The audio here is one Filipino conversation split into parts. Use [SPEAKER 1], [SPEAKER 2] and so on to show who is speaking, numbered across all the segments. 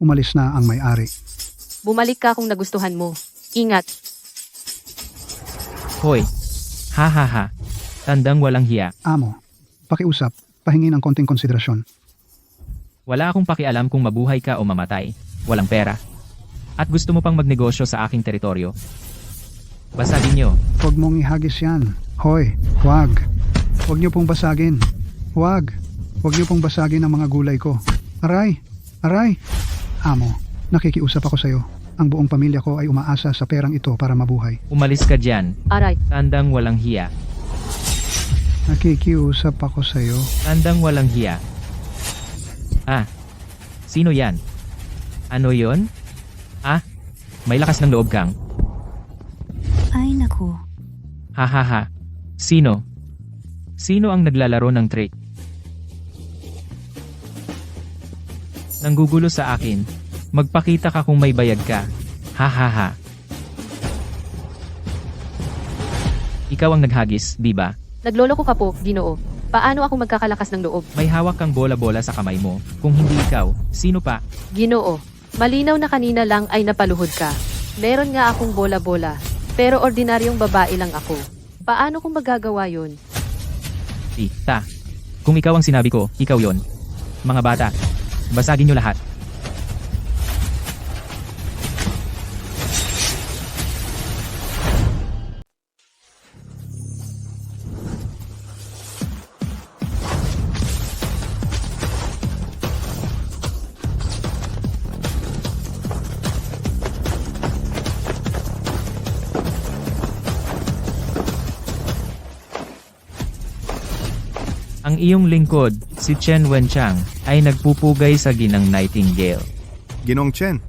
[SPEAKER 1] Umalis na ang may-ari.
[SPEAKER 2] Bumalik ka kung nagustuhan mo. Ingat.
[SPEAKER 3] Hoy. Ha ha ha. Tandang walang hiya.
[SPEAKER 1] Amo, pakiusap, pahingi ng konting konsiderasyon.
[SPEAKER 3] Wala akong pakialam kung mabuhay ka o mamatay. Walang pera. At gusto mo pang magnegosyo sa aking teritoryo. Basagin nyo.
[SPEAKER 1] Huwag mong ihagis yan. Hoy, huwag. Huwag niyo pong basagin. Huwag. Huwag niyo pong basagin ang mga gulay ko. Aray! Aray! Amo, nakikiusap ako sa'yo. Ang buong pamilya ko ay umaasa sa perang ito para mabuhay.
[SPEAKER 3] Umalis ka dyan.
[SPEAKER 2] Aray.
[SPEAKER 3] Tandang walang hiya.
[SPEAKER 1] Nakikiusap ako sa'yo.
[SPEAKER 3] Tandang walang hiya. Ah. Sino yan? Ano yon? Ah. May lakas ng loob kang.
[SPEAKER 4] Ay naku.
[SPEAKER 3] Ha ha ha. Sino? Sino ang naglalaro ng trick? Nanggugulo sa akin. Magpakita ka kung may bayad ka. Ha ha ha. Ikaw ang naghagis, di ba?
[SPEAKER 2] Nagloloko ka po, Ginoo. Paano ako magkakalakas ng loob?
[SPEAKER 3] May hawak kang bola-bola sa kamay mo. Kung hindi ikaw, sino pa?
[SPEAKER 2] Ginoo, malinaw na kanina lang ay napaluhod ka. Meron nga akong bola-bola, pero ordinaryong babae lang ako. Paano kung magagawa yun?
[SPEAKER 3] Ta. Kung ikaw ang sinabi ko, ikaw yon. Mga bata, basagin nyo lahat. Ang iyong lingkod, si Chen Wenchang, ay nagpupugay sa Ginang Nightingale.
[SPEAKER 5] Ginoong Chen.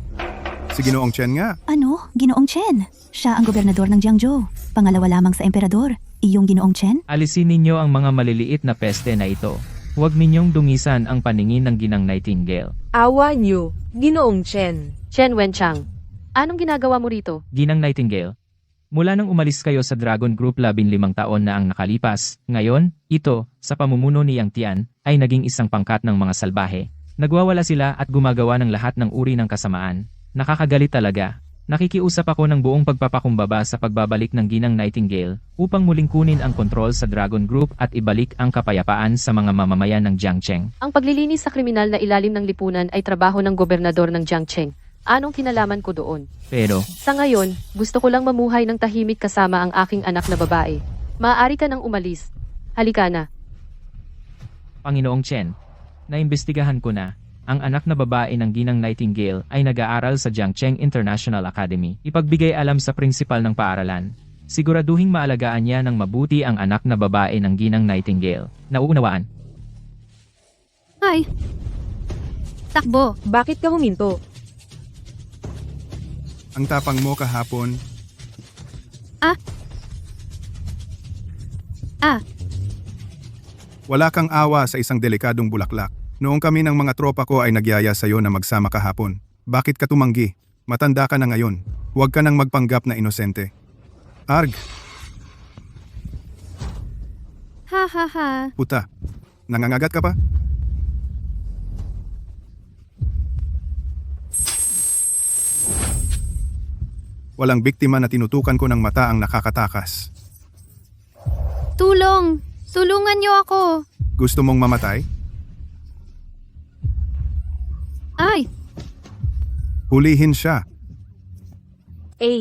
[SPEAKER 5] Si Ginoong Chen nga.
[SPEAKER 4] Ano? Ginoong Chen. Siya ang gobernador ng Jiangzhou. Pangalawa lamang sa emperador. Iyong Ginoong Chen?
[SPEAKER 3] Alisin ninyo ang mga maliliit na peste na ito. Huwag ninyong dungisan ang paningin ng Ginang Nightingale.
[SPEAKER 6] Awa niyo, Ginoong Chen.
[SPEAKER 2] Chen Wenchang, anong ginagawa mo rito?
[SPEAKER 3] Ginang Nightingale, mula nang umalis kayo sa Dragon Group 15 taon na ang nakalipas, ngayon, ito, sa pamumuno ni Yang Tian, ay naging isang pangkat ng mga salbahe. Nagwawala sila at gumagawa ng lahat ng uri ng kasamaan. Nakakagalit talaga. Nakikiusap ako ng buong pagpapakumbaba sa pagbabalik ng Ginang Nightingale upang muling kunin ang kontrol sa Dragon Group at ibalik ang kapayapaan sa mga mamamayan ng Jiangcheng.
[SPEAKER 2] Ang paglilinis sa kriminal na ilalim ng lipunan ay trabaho ng gobernador ng Jiangcheng. Anong kinalaman ko doon?
[SPEAKER 3] Pero,
[SPEAKER 2] Sa ngayon, gusto ko lang mamuhay ng tahimik kasama ang aking anak na babae. Maaari ka nang umalis. Halika na.
[SPEAKER 3] Panginoong Chen, naimbestigahan ko na. Ang anak na babae ng Ginang Nightingale ay nag-aaral sa Jiangcheng International Academy. Ipagbigay alam sa prinsipal ng paaralan. Siguraduhing maalagaan niya ng mabuti ang anak na babae ng Ginang Nightingale. Nauunawaan?
[SPEAKER 7] Ay! Takbo!
[SPEAKER 6] Bakit ka huminto?
[SPEAKER 5] Ang tapang mo kahapon.
[SPEAKER 7] Ah!
[SPEAKER 5] Wala kang awa sa isang delikadong bulaklak. Noong kami ng mga tropa ko ay nagyaya sa'yo na magsama kahapon. Bakit ka tumanggi? Matanda ka na ngayon. Huwag ka nang magpanggap na inosente. Arg,
[SPEAKER 7] Ha ha ha!
[SPEAKER 5] puta. Nangangagat ka pa? Walang biktima na tinutukan ko ng mata ang nakakatakas.
[SPEAKER 7] Tulong! Tulungan niyo ako!
[SPEAKER 5] Gusto mong mamatay?
[SPEAKER 7] Ay!
[SPEAKER 5] Hulihin siya.
[SPEAKER 6] A.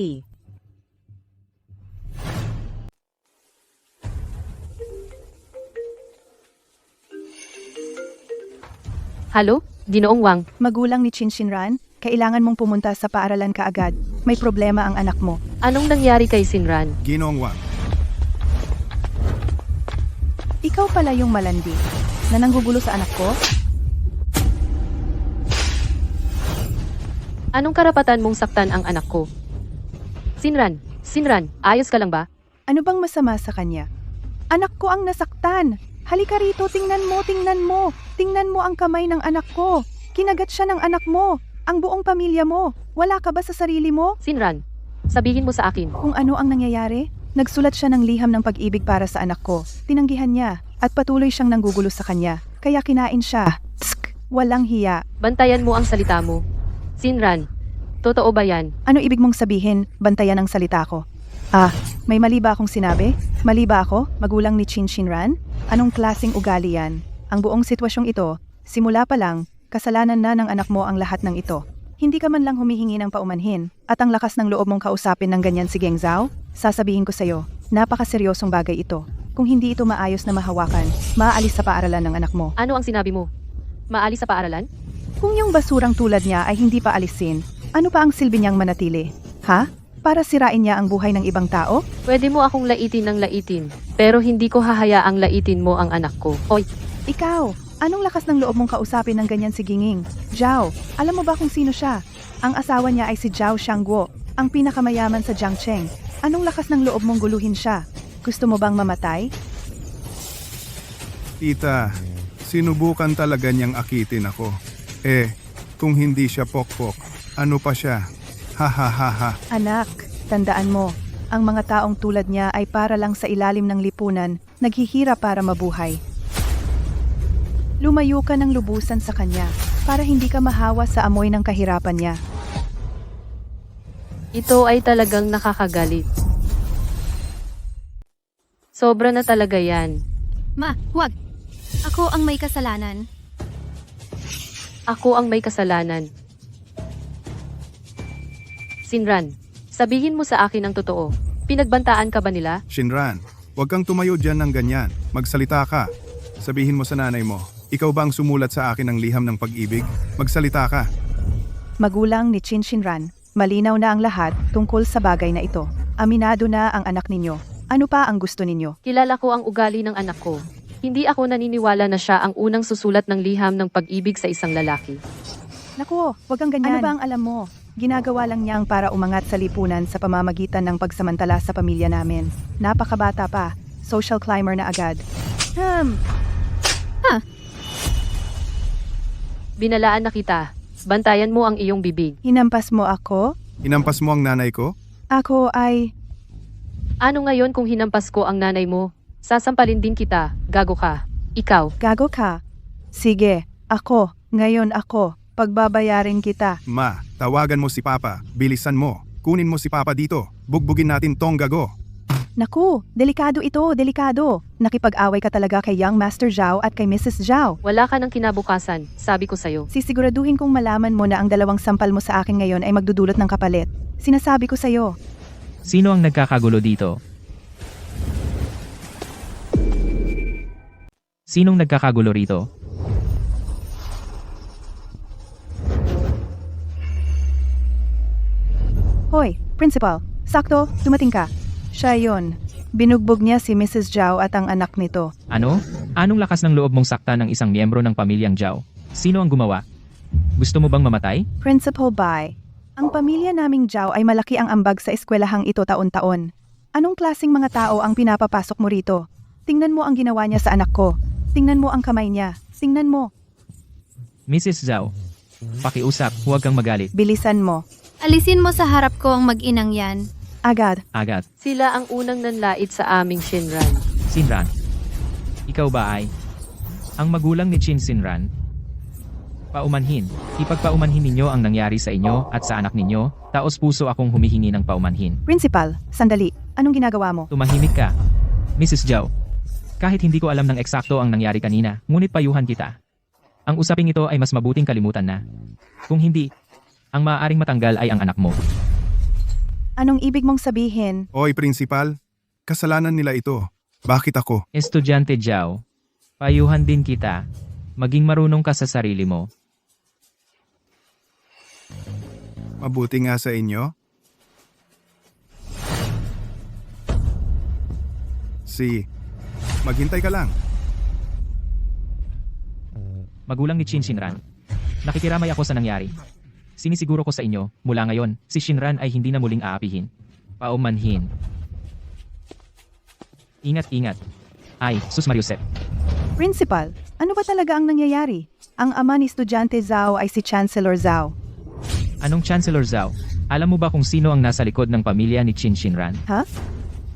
[SPEAKER 2] Halo? Ginoong Wang,
[SPEAKER 8] Magulang ni Chin Shinran, kailangan mong pumunta sa paaralan kaagad. May problema ang anak mo.
[SPEAKER 2] anong nangyari kay Sinran?
[SPEAKER 5] Ginoong Wang.
[SPEAKER 8] Ikaw pala yung malandi na nanggugulo sa anak ko?
[SPEAKER 2] Anong karapatan mong saktan ang anak ko? Sinran, ayos ka lang ba?
[SPEAKER 8] Ano bang masama sa kanya? Anak ko ang nasaktan. Halika rito, tingnan mo, tingnan mo. Tingnan mo ang kamay ng anak ko. Kinagat siya ng anak mo. Ang buong pamilya mo. Wala ka ba sa sarili mo?
[SPEAKER 2] Sinran, sabihin mo sa akin.
[SPEAKER 8] Kung ano ang nangyayari? Nagsulat siya ng liham ng pag-ibig para sa anak ko. Tinanggihan niya at patuloy siyang nanggugulo sa kanya. Kaya kinain siya. Tsk! Walang hiya.
[SPEAKER 2] Bantayan mo ang salita mo. Sinran, totoo ba yan?
[SPEAKER 8] Ano ibig mong sabihin, bantayan ang salita ko? May mali ba akong sinabi? Mali ba ako, magulang ni Chin Shinran? Anong klaseng ugali yan? Ang buong sitwasyong ito, simula pa lang, kasalanan na ng anak mo ang lahat ng ito. Hindi ka man lang humihingi ng paumanhin, at ang lakas ng loob mong kausapin ng ganyan si Geng Zhao, sasabihin ko sa'yo, napakaseryosong bagay ito. Kung hindi ito maayos na mahawakan, maaalis sa paaralan ng anak mo.
[SPEAKER 2] Ano ang sinabi mo? Maalis sa paaralan?
[SPEAKER 8] Kung yung basurang tulad niya ay hindi pa alisin, ano pa ang silbi niyang manatili? Ha? Para sirain niya ang buhay ng ibang tao?
[SPEAKER 2] Pwede mo akong laitin ng laitin, pero hindi ko hahayaang laitin mo ang anak ko. Hoy,
[SPEAKER 8] Ikaw, anong lakas ng loob mong kausapin ng ganyan si Ginging? Zhao, alam mo ba kung sino siya? Ang asawa niya ay si Zhao Shangguo, ang pinakamayaman sa Jiangcheng. Anong lakas ng loob mong guluhin siya? Gusto mo bang mamatay?
[SPEAKER 5] Tita, sinubukan talaga niyang akitin ako. Kung hindi siya pokpok, ano pa siya? Ha ha ha ha.
[SPEAKER 8] Anak, tandaan mo, ang mga taong tulad niya ay para lang sa ilalim ng lipunan, naghihirap para mabuhay. Lumayo ka ng lubusan sa kanya, para hindi ka mahawa sa amoy ng kahirapan niya.
[SPEAKER 2] ito ay talagang nakakagalit. Sobra na talaga yan.
[SPEAKER 7] Ma, huwag. Ako ang may kasalanan.
[SPEAKER 2] Ako ang may kasalanan. Sinran, sabihin mo sa akin ang totoo. Pinagbantaan ka ba nila?
[SPEAKER 5] Shinran, huwag kang tumayo dyan ng ganyan. Magsalita ka. Sabihin mo sa nanay mo, ikaw ba ang sumulat sa akin ng liham ng pag-ibig? Magsalita ka.
[SPEAKER 8] Magulang ni Chin Shinran, malinaw na ang lahat tungkol sa bagay na ito. Aminado na ang anak ninyo. Ano pa ang gusto ninyo?
[SPEAKER 2] Kilala ko ang ugali ng anak ko. Hindi ako naniniwala na siya ang unang susulat ng liham ng pag-ibig sa isang lalaki.
[SPEAKER 8] Naku, wag kang ganyan. Ano ba ang alam mo? Ginagawa lang niyang para umangat sa lipunan sa pamamagitan ng pagsamantala sa pamilya namin. Napakabata pa. Social climber na agad.
[SPEAKER 2] Binalaan na kita. Bantayan mo ang iyong bibig.
[SPEAKER 8] Hinampas mo ako?
[SPEAKER 5] Hinampas mo ang nanay ko?
[SPEAKER 8] Ako ay...
[SPEAKER 2] Ano ngayon kung hinampas ko ang nanay mo? Sasampalin din kita. Gago ka. Ikaw.
[SPEAKER 8] Gago ka? Sige, ako. Ngayon ako. Pagbabayarin kita.
[SPEAKER 5] Ma, tawagan mo si Papa. Bilisan mo. Kunin mo si Papa dito. Bugbugin natin tong gago.
[SPEAKER 8] Naku, delikado ito, delikado. Nakipag-away ka talaga kay Young Master Zhao at kay Mrs. Zhao.
[SPEAKER 2] Wala ka ng kinabukasan. Sabi ko sa'yo.
[SPEAKER 8] Sisiguraduhin kong malaman mo na ang dalawang sampal mo sa akin ngayon ay magdudulot ng kapalit. Sinasabi ko sa'yo.
[SPEAKER 3] Sino ang nagkakagulo dito? Sinong nagkakagulo rito?
[SPEAKER 8] Hoy, Principal, sakto, dumating ka. Siya yun. Binugbog niya si Mrs. Zhao at ang anak nito.
[SPEAKER 3] Ano? Anong lakas ng loob mong sakta ng isang miyembro ng pamilyang Zhao? Sino ang gumawa? Gusto mo bang mamatay?
[SPEAKER 8] Principal Bai, ang pamilya naming Zhao ay malaki ang ambag sa eskwelahang ito taon-taon. Anong klaseng mga tao ang pinapapasok mo rito? Tingnan mo ang ginawa niya sa anak ko. Tingnan mo ang kamay niya. Tingnan mo.
[SPEAKER 3] Mrs. Zhao, pakiusap, huwag kang magalit.
[SPEAKER 8] Bilisan mo.
[SPEAKER 7] Alisin mo sa harap ko ang mag-inang yan.
[SPEAKER 8] Agad.
[SPEAKER 3] Agad.
[SPEAKER 2] Sila ang unang nanlait sa aming Shinran.
[SPEAKER 3] Sinran, ikaw ba ay ang magulang ni Chin Sinran? Paumanhin. Ipagpaumanhin ninyo ang nangyari sa inyo at sa anak ninyo. Taos puso akong humihingi ng paumanhin.
[SPEAKER 8] Principal, sandali. Anong ginagawa mo?
[SPEAKER 3] Tumahimik ka. Mrs. Zhao, kahit hindi ko alam ng eksakto ang nangyari kanina, ngunit payuhan kita. Ang usaping ito ay mas mabuting kalimutan na. Kung hindi, ang maaaring matanggal ay ang anak mo.
[SPEAKER 8] Anong ibig mong sabihin?
[SPEAKER 5] Oy, Principal. Kasalanan nila ito. Bakit ako?
[SPEAKER 3] Estudyante Zhao, payuhan din kita. Maging marunong ka sa sarili mo.
[SPEAKER 5] Mabuti nga sa inyo. Maghintay ka lang.
[SPEAKER 3] Magulang ni Chin Shinran. Nakikiramay ako sa nangyari. Sinisiguro ko sa inyo, mula ngayon, si Shinran ay hindi na muling aapihin. Paumanhin. Ingat-ingat. Ay, sus Mariusep.
[SPEAKER 8] Principal, ano ba talaga ang nangyayari? Ang ama ni estudyante Zhao ay si Chancellor Zhao.
[SPEAKER 3] Anong Chancellor Zhao? Alam mo ba kung sino ang nasa likod ng pamilya ni Chin Shinran?
[SPEAKER 8] Ha?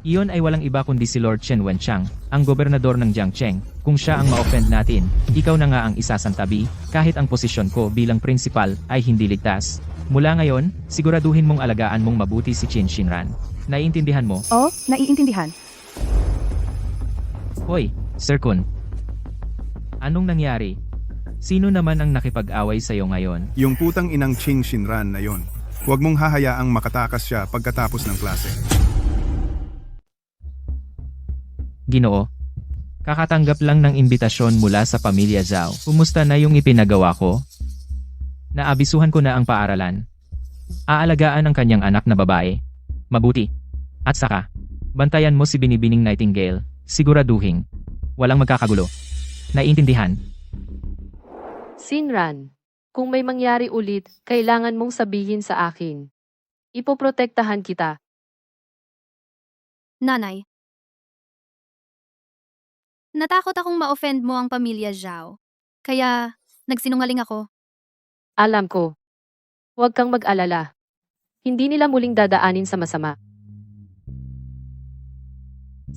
[SPEAKER 3] Iyon ay walang iba kundi si Lord Chen Wenchang, ang gobernador ng Jiangcheng. Kung siya ang ma-offend natin, ikaw na nga ang isasantabi, kahit ang posisyon ko bilang principal ay hindi ligtas. Mula ngayon, siguraduhin mong alagaan mong mabuti si Qin Shinran. Naiintindihan mo?
[SPEAKER 8] Oh, naiintindihan.
[SPEAKER 3] Hoy, Sir Kun. Anong nangyari? Sino naman ang nakipag-away sa'yo ngayon?
[SPEAKER 5] Yung putang inang Qin Shinran na yon. Huwag mong hahayaang makatakas siya pagkatapos ng klase.
[SPEAKER 3] Ginoo. Kakatanggap lang ng imbitasyon mula sa pamilya Zhao. Kumusta na yung ipinagawa ko? Naabisuhan ko na ang paaralan. Aalagaan ang kanyang anak na babae. Mabuti. At saka, bantayan mo si Binibining Nightingale. Siguraduhin. Walang magkakagulo. Naiintindihan?
[SPEAKER 2] Sinran, kung may mangyari ulit, kailangan mong sabihin sa akin. Ipoprotektahan kita.
[SPEAKER 7] Nanay. Natakot akong ma-offend mo ang pamilya Zhao. Kaya, nagsinungaling ako.
[SPEAKER 2] Alam ko. Huwag kang mag-alala. Hindi nila muling dadaanin sa masama.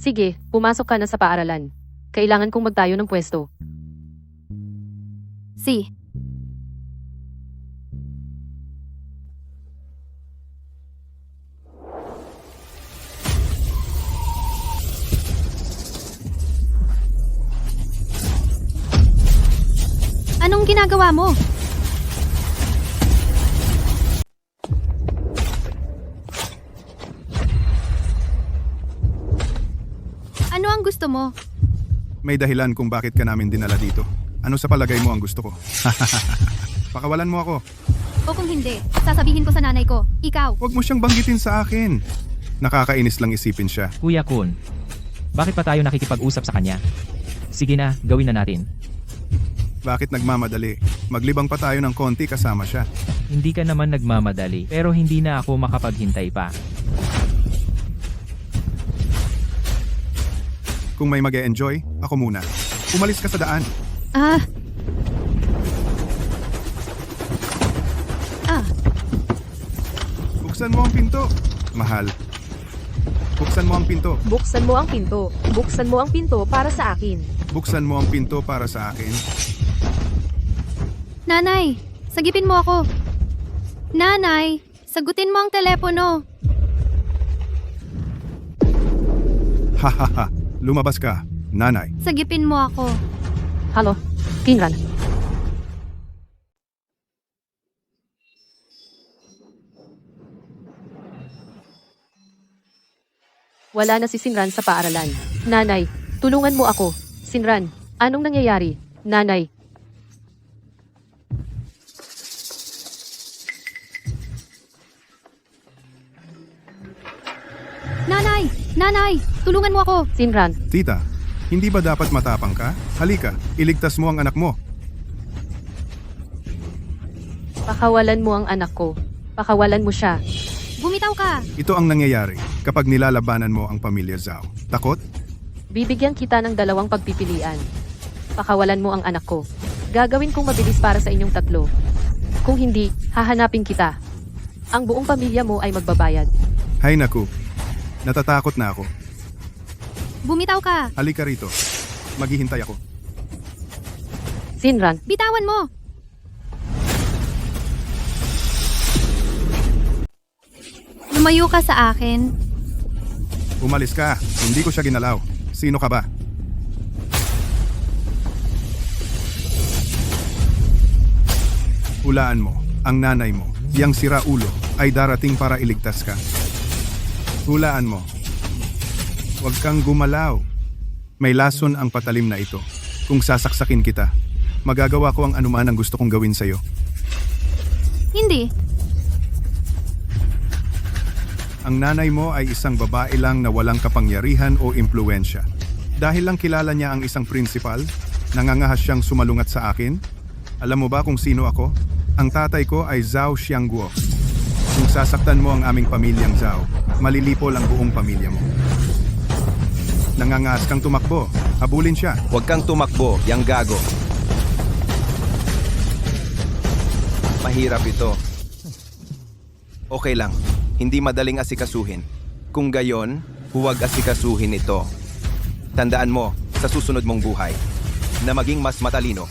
[SPEAKER 2] Sige, pumasok ka na sa paaralan. Kailangan kong magtayo ng pwesto.
[SPEAKER 7] Si. Anong ginagawa mo? Ano ang gusto mo?
[SPEAKER 5] May dahilan kung bakit ka namin dinala dito. Ano sa palagay mo ang gusto ko? Pakawalan mo ako.
[SPEAKER 7] O kung hindi, sasabihin ko sa nanay ko, ikaw.
[SPEAKER 5] Huwag mo siyang banggitin sa akin. Nakakainis lang isipin siya.
[SPEAKER 3] Kuya Kun. Bakit pa tayo nakikipag-usap sa kanya? Sige na, gawin na natin.
[SPEAKER 5] Bakit nagmamadali? Maglibang pa tayo ng konti kasama siya.
[SPEAKER 3] Hindi ka naman nagmamadali, pero hindi na ako makapaghintay pa.
[SPEAKER 5] Kung may mag-e-enjoy, ako muna. Umalis ka sa daan.
[SPEAKER 7] Ah.
[SPEAKER 5] Buksan mo ang pinto. Mahal. Buksan mo ang pinto.
[SPEAKER 6] Buksan mo ang pinto. Buksan mo ang pinto para sa akin.
[SPEAKER 5] Buksan mo ang pinto para sa akin.
[SPEAKER 7] Nanay, sagipin mo ako. Nanay, sagutin mo ang telepono.
[SPEAKER 5] Hahaha. Lumabas ka, nanay.
[SPEAKER 7] Sagipin mo ako.
[SPEAKER 2] Halo, Kinran. Wala na si Sinran sa paaralan. Nanay, tulungan mo ako. Sinran, anong nangyayari? Nanay.
[SPEAKER 7] Nanay! Nanay! Tulungan mo ako!
[SPEAKER 2] Sinran,
[SPEAKER 5] Tita, hindi ba dapat matapang ka? Halika, iligtas mo ang anak mo.
[SPEAKER 2] pakawalan mo ang anak ko. Pakawalan mo siya.
[SPEAKER 7] Bumitaw ka!
[SPEAKER 5] Ito ang nangyayari kapag nilalabanan mo ang pamilya Zhao. Takot?
[SPEAKER 2] Bibigyan kita ng dalawang pagpipilian. Pakawalan mo ang anak ko. Gagawin kong mabilis para sa inyong tatlo. Kung hindi, hahanapin kita. Ang buong pamilya mo ay magbabayad.
[SPEAKER 5] Hay naku, natatakot na ako.
[SPEAKER 7] Bumitaw ka!
[SPEAKER 5] Halika rito. Maghihintay ako.
[SPEAKER 2] Sinran,
[SPEAKER 7] Bitawan mo! Lumayo ka sa akin.
[SPEAKER 5] Umalis ka. Hindi ko siya ginalaw. Sino ka ba? Hulaan mo, ang nanay mo, yang sira ulo, ay darating para iligtas ka. Hulaan mo. Huwag kang gumalaw. May lason ang patalim na ito. Kung sasaksakin kita, magagawa ko ang anuman ang gusto kong gawin sa'yo.
[SPEAKER 7] Hindi.
[SPEAKER 5] Ang nanay mo ay isang babae lang na walang kapangyarihan o impluensya. Dahil lang kilala niya ang isang principal, nangangahas siyang sumalungat sa akin. Alam mo ba kung sino ako? Ang tatay ko ay Zhao Xiangguo. Kung sasaktan mo ang aming pamilyang Zhao, malilipol ang buong pamilya mo. Nangangahas kang tumakbo. Habulin siya.
[SPEAKER 9] Huwag kang tumakbo, yang gago. Mahirap ito. Okay lang, hindi madaling asikasuhin. Kung gayon, Huwag asikasuhin ito. Tandaan mo, sa susunod mong buhay, na maging mas matalino.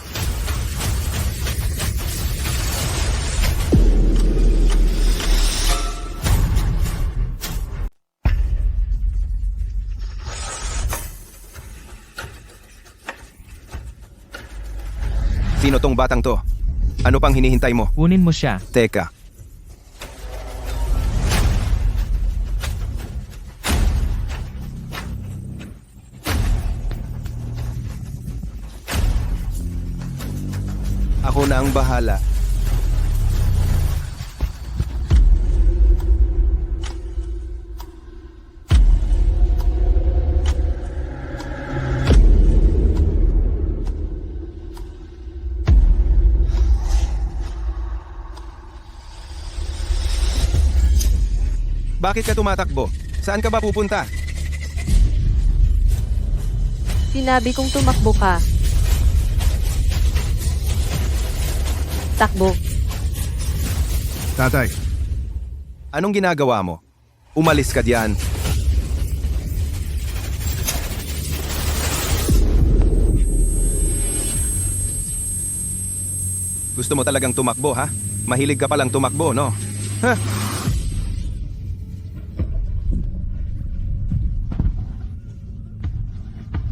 [SPEAKER 9] Sino tong batang to? Ano pang hinihintay mo?
[SPEAKER 3] Kunin mo siya.
[SPEAKER 9] Teka, ako na ang bahala. Bakit ka tumatakbo? Saan ka ba pupunta?
[SPEAKER 2] Sinabi kong tumakbo ka. Takbo.
[SPEAKER 5] Tatay,
[SPEAKER 9] Anong ginagawa mo? Umalis ka diyan. Gusto mo talagang tumakbo, ha? Mahilig ka palang tumakbo, no? Ha?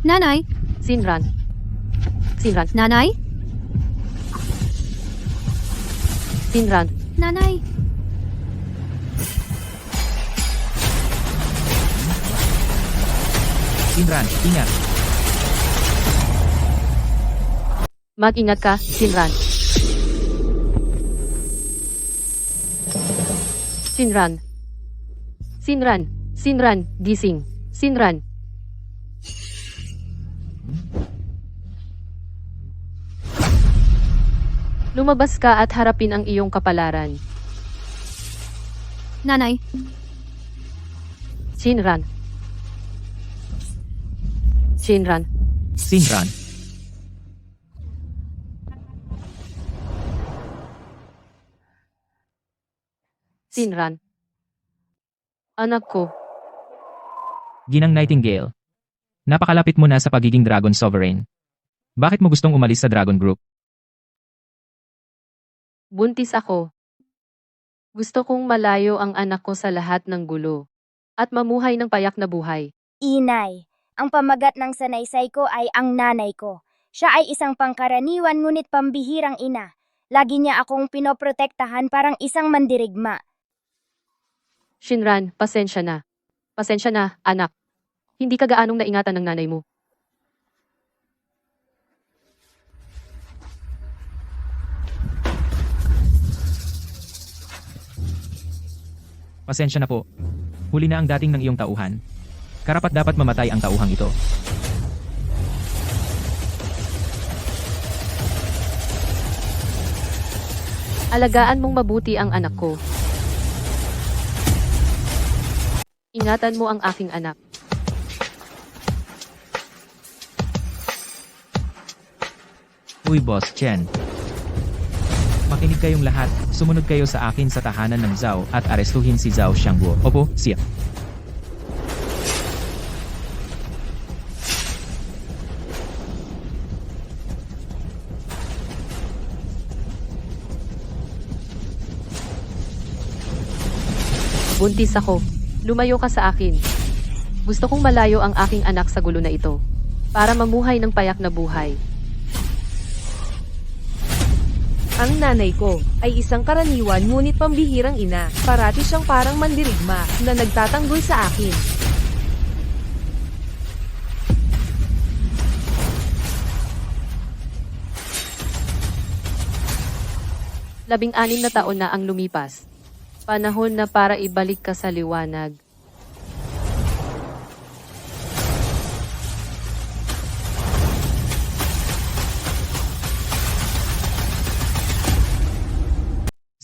[SPEAKER 7] Nanay?
[SPEAKER 2] Sinran. Sinran.
[SPEAKER 7] Nanay?
[SPEAKER 2] Sinran.
[SPEAKER 7] Nanay?
[SPEAKER 3] Sinran, ingat.
[SPEAKER 2] Mag-ingat ka, Sinran. Sinran. Sinran. Sinran. Gising. Sinran. Lumabas ka at harapin ang iyong kapalaran.
[SPEAKER 7] Nanay?
[SPEAKER 2] Sinran. Sinran.
[SPEAKER 3] Sinran.
[SPEAKER 2] Sinran. Anak ko.
[SPEAKER 3] Ginang Nightingale. Napakalapit mo na sa pagiging Dragon Sovereign. Bakit mo gustong umalis sa Dragon Group?
[SPEAKER 2] Buntis ako. Gusto kong malayo ang anak ko sa lahat ng gulo. At mamuhay ng payak na buhay.
[SPEAKER 10] Inay, ang pamagat ng sanaysay ko ay ang nanay ko. Siya ay isang pangkaraniwan ngunit pambihirang ina. Lagi niya akong pinoprotektahan parang isang mandirigma.
[SPEAKER 2] Shinran, pasensya na. Pasensya na, anak. Hindi ka gaanong naingatan ng nanay mo.
[SPEAKER 3] Pasensya na po. Huli na ang dating ng iyong tauhan. Karapat dapat mamatay ang tauhang ito.
[SPEAKER 2] Alagaan mong mabuti ang anak ko. Ingatan mo ang aking anak.
[SPEAKER 3] Uy Boss Chen. Makinig kayong lahat, sumunod kayo sa akin sa tahanan ng Zhao at arestuhin si Zhao Xiangguo. Opo, siya.
[SPEAKER 2] Buntis ako. Lumayo ka sa akin. Gusto kong malayo ang aking anak sa gulo na ito. Para mamuhay ng payak na buhay.
[SPEAKER 6] Ang nanay ko ay isang karaniwan ngunit pambihirang ina. Parati siyang parang mandirigma na nagtatanggol sa akin.
[SPEAKER 2] Labing-anim na taon na ang lumipas. Panahon na para ibalik ka sa liwanag.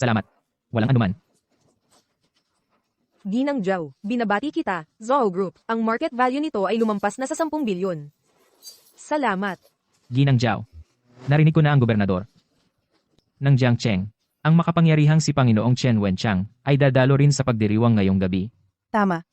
[SPEAKER 3] Salamat. Walang anuman.
[SPEAKER 6] Ginang Zhao, binabati kita, Zhao Group. Ang market value nito ay lumampas na sa 10 bilyon. Salamat.
[SPEAKER 3] Ginang Zhao. Narinig ko na ang gobernador ng Jiangcheng. Ang makapangyarihang si Panginoong Chen Wenchang ay dadalo rin sa pagdiriwang ngayong gabi.
[SPEAKER 8] Tama.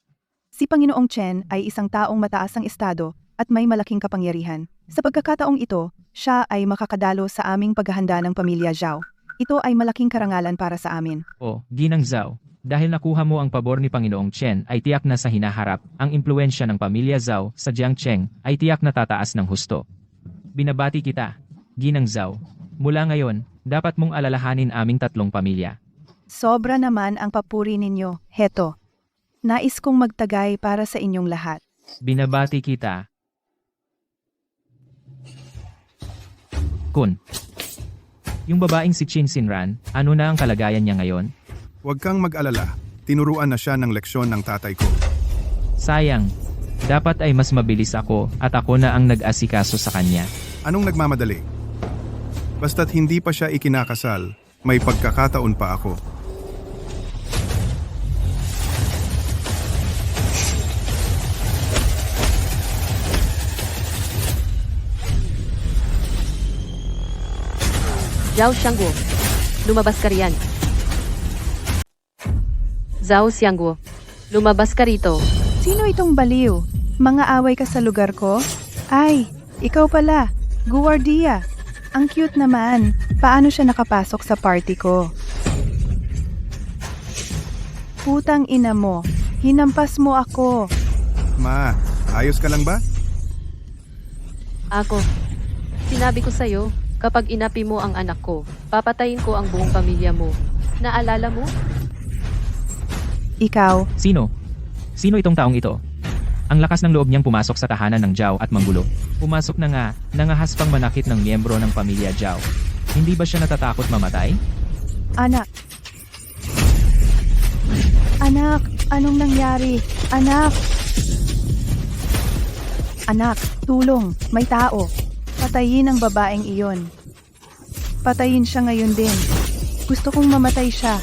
[SPEAKER 8] Si Panginoong Chen ay isang taong mataas ang estado at may malaking kapangyarihan. Sa pagkakataong ito, siya ay makakadalo sa aming paghahanda ng pamilya Zhao. Ito ay malaking karangalan para sa amin.
[SPEAKER 3] O, Ginang Zhao, dahil nakuha mo ang pabor ni Panginoong Chen ay tiyak na sa hinaharap, ang impluensya ng pamilya Zhao sa Jiangcheng ay tiyak na tataas ng husto. Binabati kita, Ginang Zhao. Mula ngayon, dapat mong alalahanin aming tatlong pamilya.
[SPEAKER 8] Sobra naman ang papuri ninyo. Heto. Nais kong magtagay para sa inyong lahat.
[SPEAKER 3] Binabati kita. Kun. Yung babaeng si Chin Sinran, ano na ang kalagayan niya ngayon?
[SPEAKER 5] Huwag kang mag-alala. Tinuruan na siya ng leksyon ng tatay ko.
[SPEAKER 3] Sayang. Dapat ay mas mabilis ako at ako na ang nag-asikaso sa kanya.
[SPEAKER 5] Anong nagmamadali? Basta't hindi pa siya ikinakasal, may pagkakataon pa ako.
[SPEAKER 2] Zhao Xiangguo, lumabas ka riyan. Zhao Xiangguo, lumabas ka rito.
[SPEAKER 8] Sino itong baliw? Mga away ka sa lugar ko? Ay, ikaw pala. Guwardiya. Ang cute naman. Paano siya nakapasok sa party ko? Putang ina mo. Hinampas mo ako.
[SPEAKER 5] Ma, ayos ka lang ba?
[SPEAKER 2] Ako, sinabi ko sa'yo, kapag inapi mo ang anak ko, papatayin ko ang buong pamilya mo. Naalala mo?
[SPEAKER 8] Ikaw,
[SPEAKER 3] Sino? Sino itong taong ito? Ang lakas ng loob niyang pumasok sa tahanan ng Zhao at manggulo. Pumasok na nga, nangahas pang manakit ng miyembro ng pamilya Zhao. Hindi ba siya natatakot mamatay?
[SPEAKER 8] anak. Anak, anong nangyari? Anak! Anak, tulong, may tao. Patayin ang babaeng iyon. Patayin siya ngayon din. Gusto kong mamatay siya.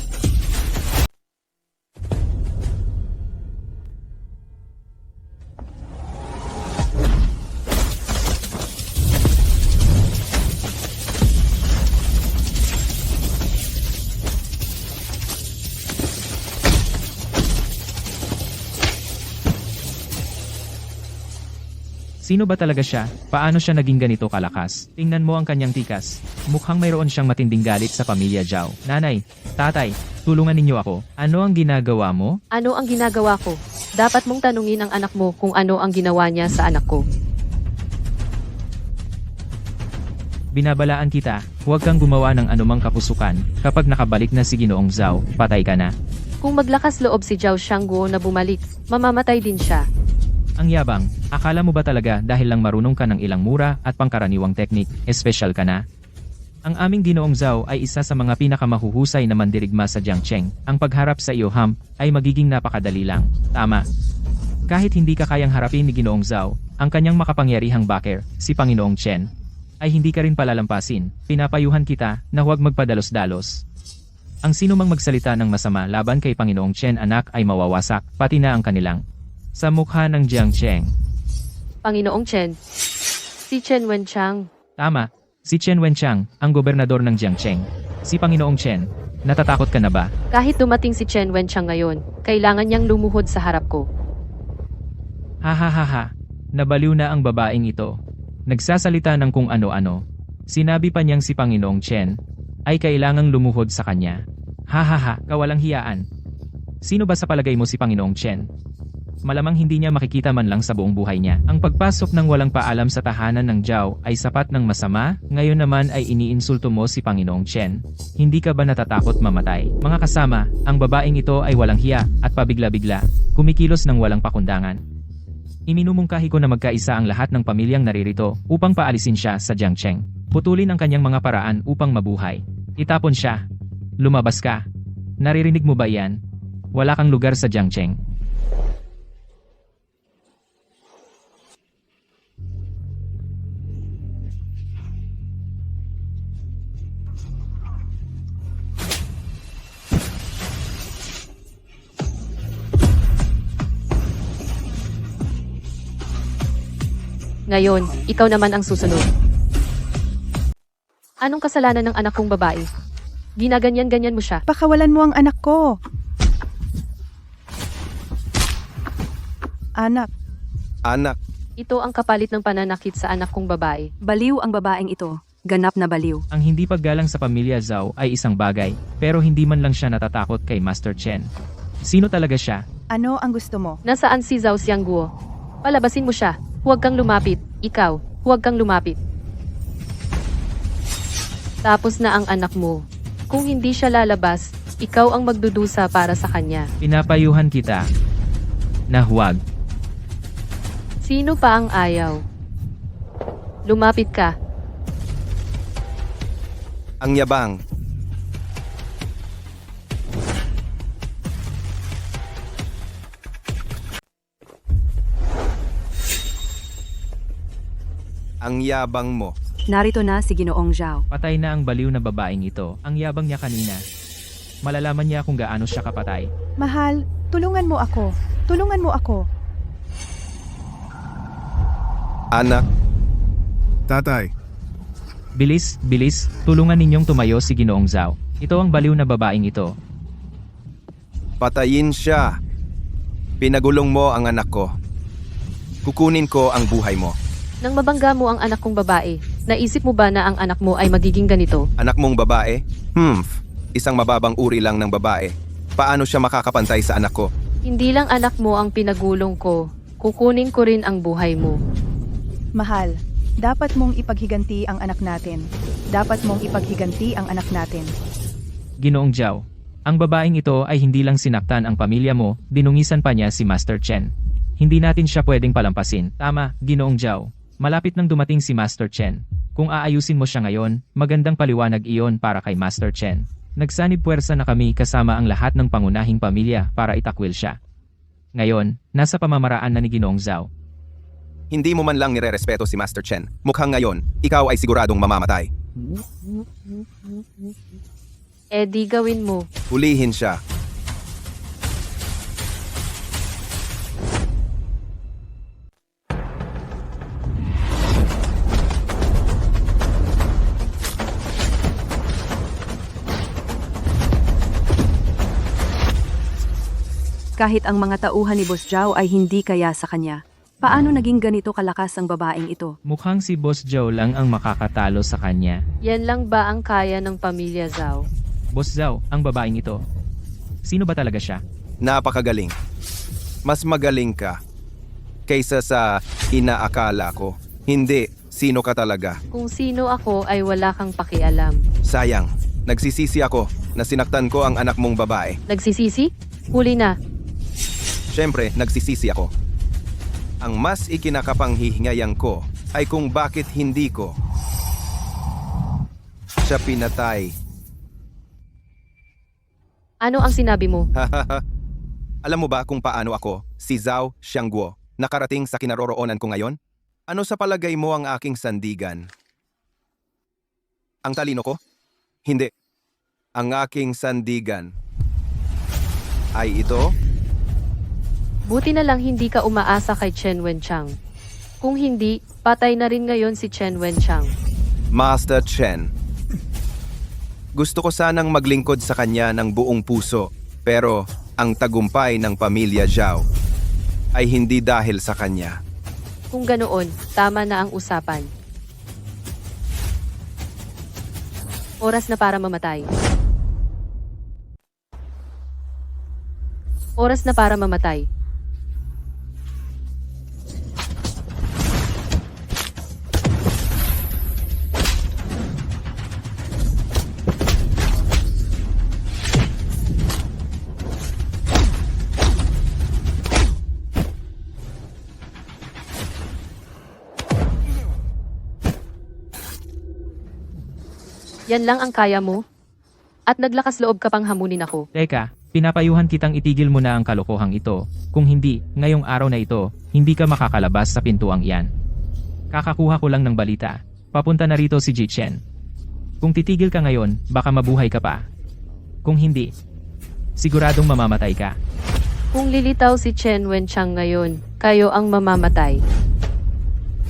[SPEAKER 3] Sino ba talaga siya? Paano siya naging ganito kalakas? Tingnan mo ang kanyang tikas. Mukhang mayroon siyang matinding galit sa pamilya Zhao. Nanay, tatay, tulungan ninyo ako. Ano ang ginagawa mo?
[SPEAKER 2] Ano ang ginagawa ko? Dapat mong tanungin ang anak mo kung ano ang ginawa niya sa anak ko.
[SPEAKER 3] Binabalaan kita, huwag kang gumawa ng anumang kapusukan. Kapag nakabalik na si Ginoong Zhao, patay ka na.
[SPEAKER 2] Kung maglakas loob si Zhao Xiangguo na bumalik, mamamatay din siya.
[SPEAKER 3] Ang yabang, akala mo ba talaga dahil lang marunong ka ng ilang mura at pangkaraniwang teknik, espesyal ka na? Ang aming Ginoong Zhao ay isa sa mga pinakamahuhusay na mandirigma sa Jiangcheng. Ang pagharap sa iyo, ay magiging napakadali lang. Tama. Kahit hindi ka kayang harapin ni Ginoong Zhao, ang kanyang makapangyarihang backer, si Panginoong Chen, ay hindi ka rin palalampasin. Pinapayuhan kita na huwag magpadalos-dalos. Ang sino mang magsalita ng masama laban kay Panginoong Chen anak ay mawawasak, pati na ang kanilang sa mukha ng Jiangcheng.
[SPEAKER 2] Panginoong Chen. Si Chen Wenchang.
[SPEAKER 3] Tama, si Chen Wenchang, ang gobernador ng Jiangcheng. Si Panginoong Chen, natatakot ka na ba?
[SPEAKER 2] Kahit dumating si Chen Wenchang ngayon, kailangan niyang lumuhod sa harap ko.
[SPEAKER 3] Ha, nabaliw na ang babaeng ito. Nagsasalita ng kung ano-ano. Sinabi pa niyang si Panginoong Chen ay kailangang lumuhod sa kanya. Ha, kawalang hiyaan. Sino ba sa palagay mo si Panginoong Chen? Malamang hindi niya makikita man lang sa buong buhay niya. Ang pagpasok ng walang paalam sa tahanan ng Zhao ay sapat ng masama, ngayon naman ay iniinsulto mo si Panginoong Chen. Hindi ka ba natatakot mamatay? Mga kasama, ang babaeng ito ay walang hiya at pabigla-bigla, kumikilos ng walang pakundangan. Iminumungkahi ko na magkaisa ang lahat ng pamilyang naririto upang paalisin siya sa Jiangcheng. Putulin ang kanyang mga paraan upang mabuhay. Itapon siya. Lumabas ka. Naririnig mo ba iyan? Wala kang lugar sa Jiangcheng.
[SPEAKER 2] Ngayon, ikaw naman ang susunod. Anong kasalanan ng anak kong babae? Ginaganyan-ganyan mo siya.
[SPEAKER 8] Pakawalan mo ang anak ko. Anak,
[SPEAKER 9] Anak,
[SPEAKER 2] Ito ang kapalit ng pananakit sa anak kong babae.
[SPEAKER 11] Baliw ang babaeng ito. Ganap na baliw.
[SPEAKER 3] Ang hindi paggalang sa pamilya Zhao ay isang bagay, pero hindi man lang siya natatakot kay Master Chen. Sino talaga siya?
[SPEAKER 8] ano ang gusto mo?
[SPEAKER 2] Nasaan si Zhao Xiangguo? Palabasin mo siya. Huwag kang lumapit. Ikaw, huwag kang lumapit. Tapos na ang anak mo. Kung hindi siya lalabas, ikaw ang magdudusa para sa kanya.
[SPEAKER 3] Pinapayuhan kita na huwag.
[SPEAKER 2] Sino pa ang ayaw? Lumapit ka.
[SPEAKER 9] ang yabang. Ang yabang mo.
[SPEAKER 11] Narito na si Ginoong Zhao.
[SPEAKER 3] Patay na ang baliw na babaeng ito. Ang yabang niya kanina. Malalaman niya kung gaano siya kapatay.
[SPEAKER 8] Mahal, tulungan mo ako. Tulungan mo ako.
[SPEAKER 9] Anak,
[SPEAKER 5] Tatay,
[SPEAKER 3] Bilis, bilis, tulungan ninyong tumayo si Ginoong Zhao. Ito ang baliw na babaeng ito.
[SPEAKER 9] patayin siya. Pinagulong mo ang anak ko. Kukunin ko ang buhay mo.
[SPEAKER 2] Nang mabangga mo ang anak kong babae, naisip mo ba na ang anak mo ay magiging ganito?
[SPEAKER 9] Anak mong babae? Isang mababang uri lang ng babae. Paano siya makakapantay sa anak ko?
[SPEAKER 2] Hindi lang anak mo ang pinagulong ko. Kukunin ko rin ang buhay mo.
[SPEAKER 8] Mahal, dapat mong ipaghiganti ang anak natin. Dapat mong ipaghiganti ang anak natin.
[SPEAKER 3] Ginoong Zhao, ang babaeng ito ay hindi lang sinaktan ang pamilya mo, dinungisan pa niya si Master Chen. Hindi natin siya pwedeng palampasin. Tama, Ginoong Zhao. Malapit nang dumating si Master Chen. Kung aayusin mo siya ngayon, magandang paliwanag iyon para kay Master Chen. Nagsanib puwersa na kami kasama ang lahat ng pangunahing pamilya para itakwil siya. Ngayon, nasa pamamaraan na ni Ginoong Zhao.
[SPEAKER 9] Hindi mo man lang nire-respeto si Master Chen. Mukhang ngayon, ikaw ay siguradong mamamatay.
[SPEAKER 2] Eh di gawin mo.
[SPEAKER 9] Hulihin siya.
[SPEAKER 11] Kahit ang mga tauhan ni Boss Zhao ay hindi kaya sa kanya. Paano naging ganito kalakas ang babaeng ito?
[SPEAKER 3] Mukhang si Boss Zhao lang ang makakatalo sa kanya.
[SPEAKER 2] Yan lang ba ang kaya ng pamilya Zhao?
[SPEAKER 3] Boss Zhao, ang babaeng ito. Sino ba talaga siya?
[SPEAKER 9] Napakagaling. Mas magaling ka kaysa sa inaakala ko. Hindi, sino ka talaga.
[SPEAKER 2] Kung sino ako ay wala kang pakialam.
[SPEAKER 9] Sayang, nagsisisi ako na sinaktan ko ang anak mong babae.
[SPEAKER 2] Nagsisisi? Huli na.
[SPEAKER 9] Siyempre, nagsisisi ako. Ang mas ikinakapanghihingayan ko ay kung bakit hindi ko siya pinatay.
[SPEAKER 2] Ano ang sinabi mo?
[SPEAKER 9] Alam mo ba kung paano ako, si Zhao Xiangguo, nakarating sa kinaroroonan ko ngayon? Ano sa palagay mo ang aking sandigan? Ang talino ko? Hindi. Ang aking sandigan ay ito?
[SPEAKER 2] Buti na lang hindi ka umaasa kay Chen Wenchang. Kung hindi, patay na rin ngayon si Chen Wenchang.
[SPEAKER 9] Master Chen. Gusto ko sanang maglingkod sa kanya ng buong puso, pero ang tagumpay ng pamilya Zhao ay hindi dahil sa kanya.
[SPEAKER 2] Kung ganoon, tama na ang usapan. Oras na para mamatay. Oras na para mamatay. Yan lang ang kaya mo? At naglakas loob ka pang hamunin ako.
[SPEAKER 3] Teka, pinapayuhan kitang itigil mo na ang kalokohang ito. Kung hindi, ngayong araw na ito, hindi ka makakalabas sa pintuang iyan. Kakakuha ko lang ng balita. Papunta na rito si Ji Chen. Kung titigil ka ngayon, baka mabuhay ka pa. Kung hindi, siguradong mamamatay ka.
[SPEAKER 2] Kung lilitaw si Chen Wenchang ngayon, kayo ang mamamatay.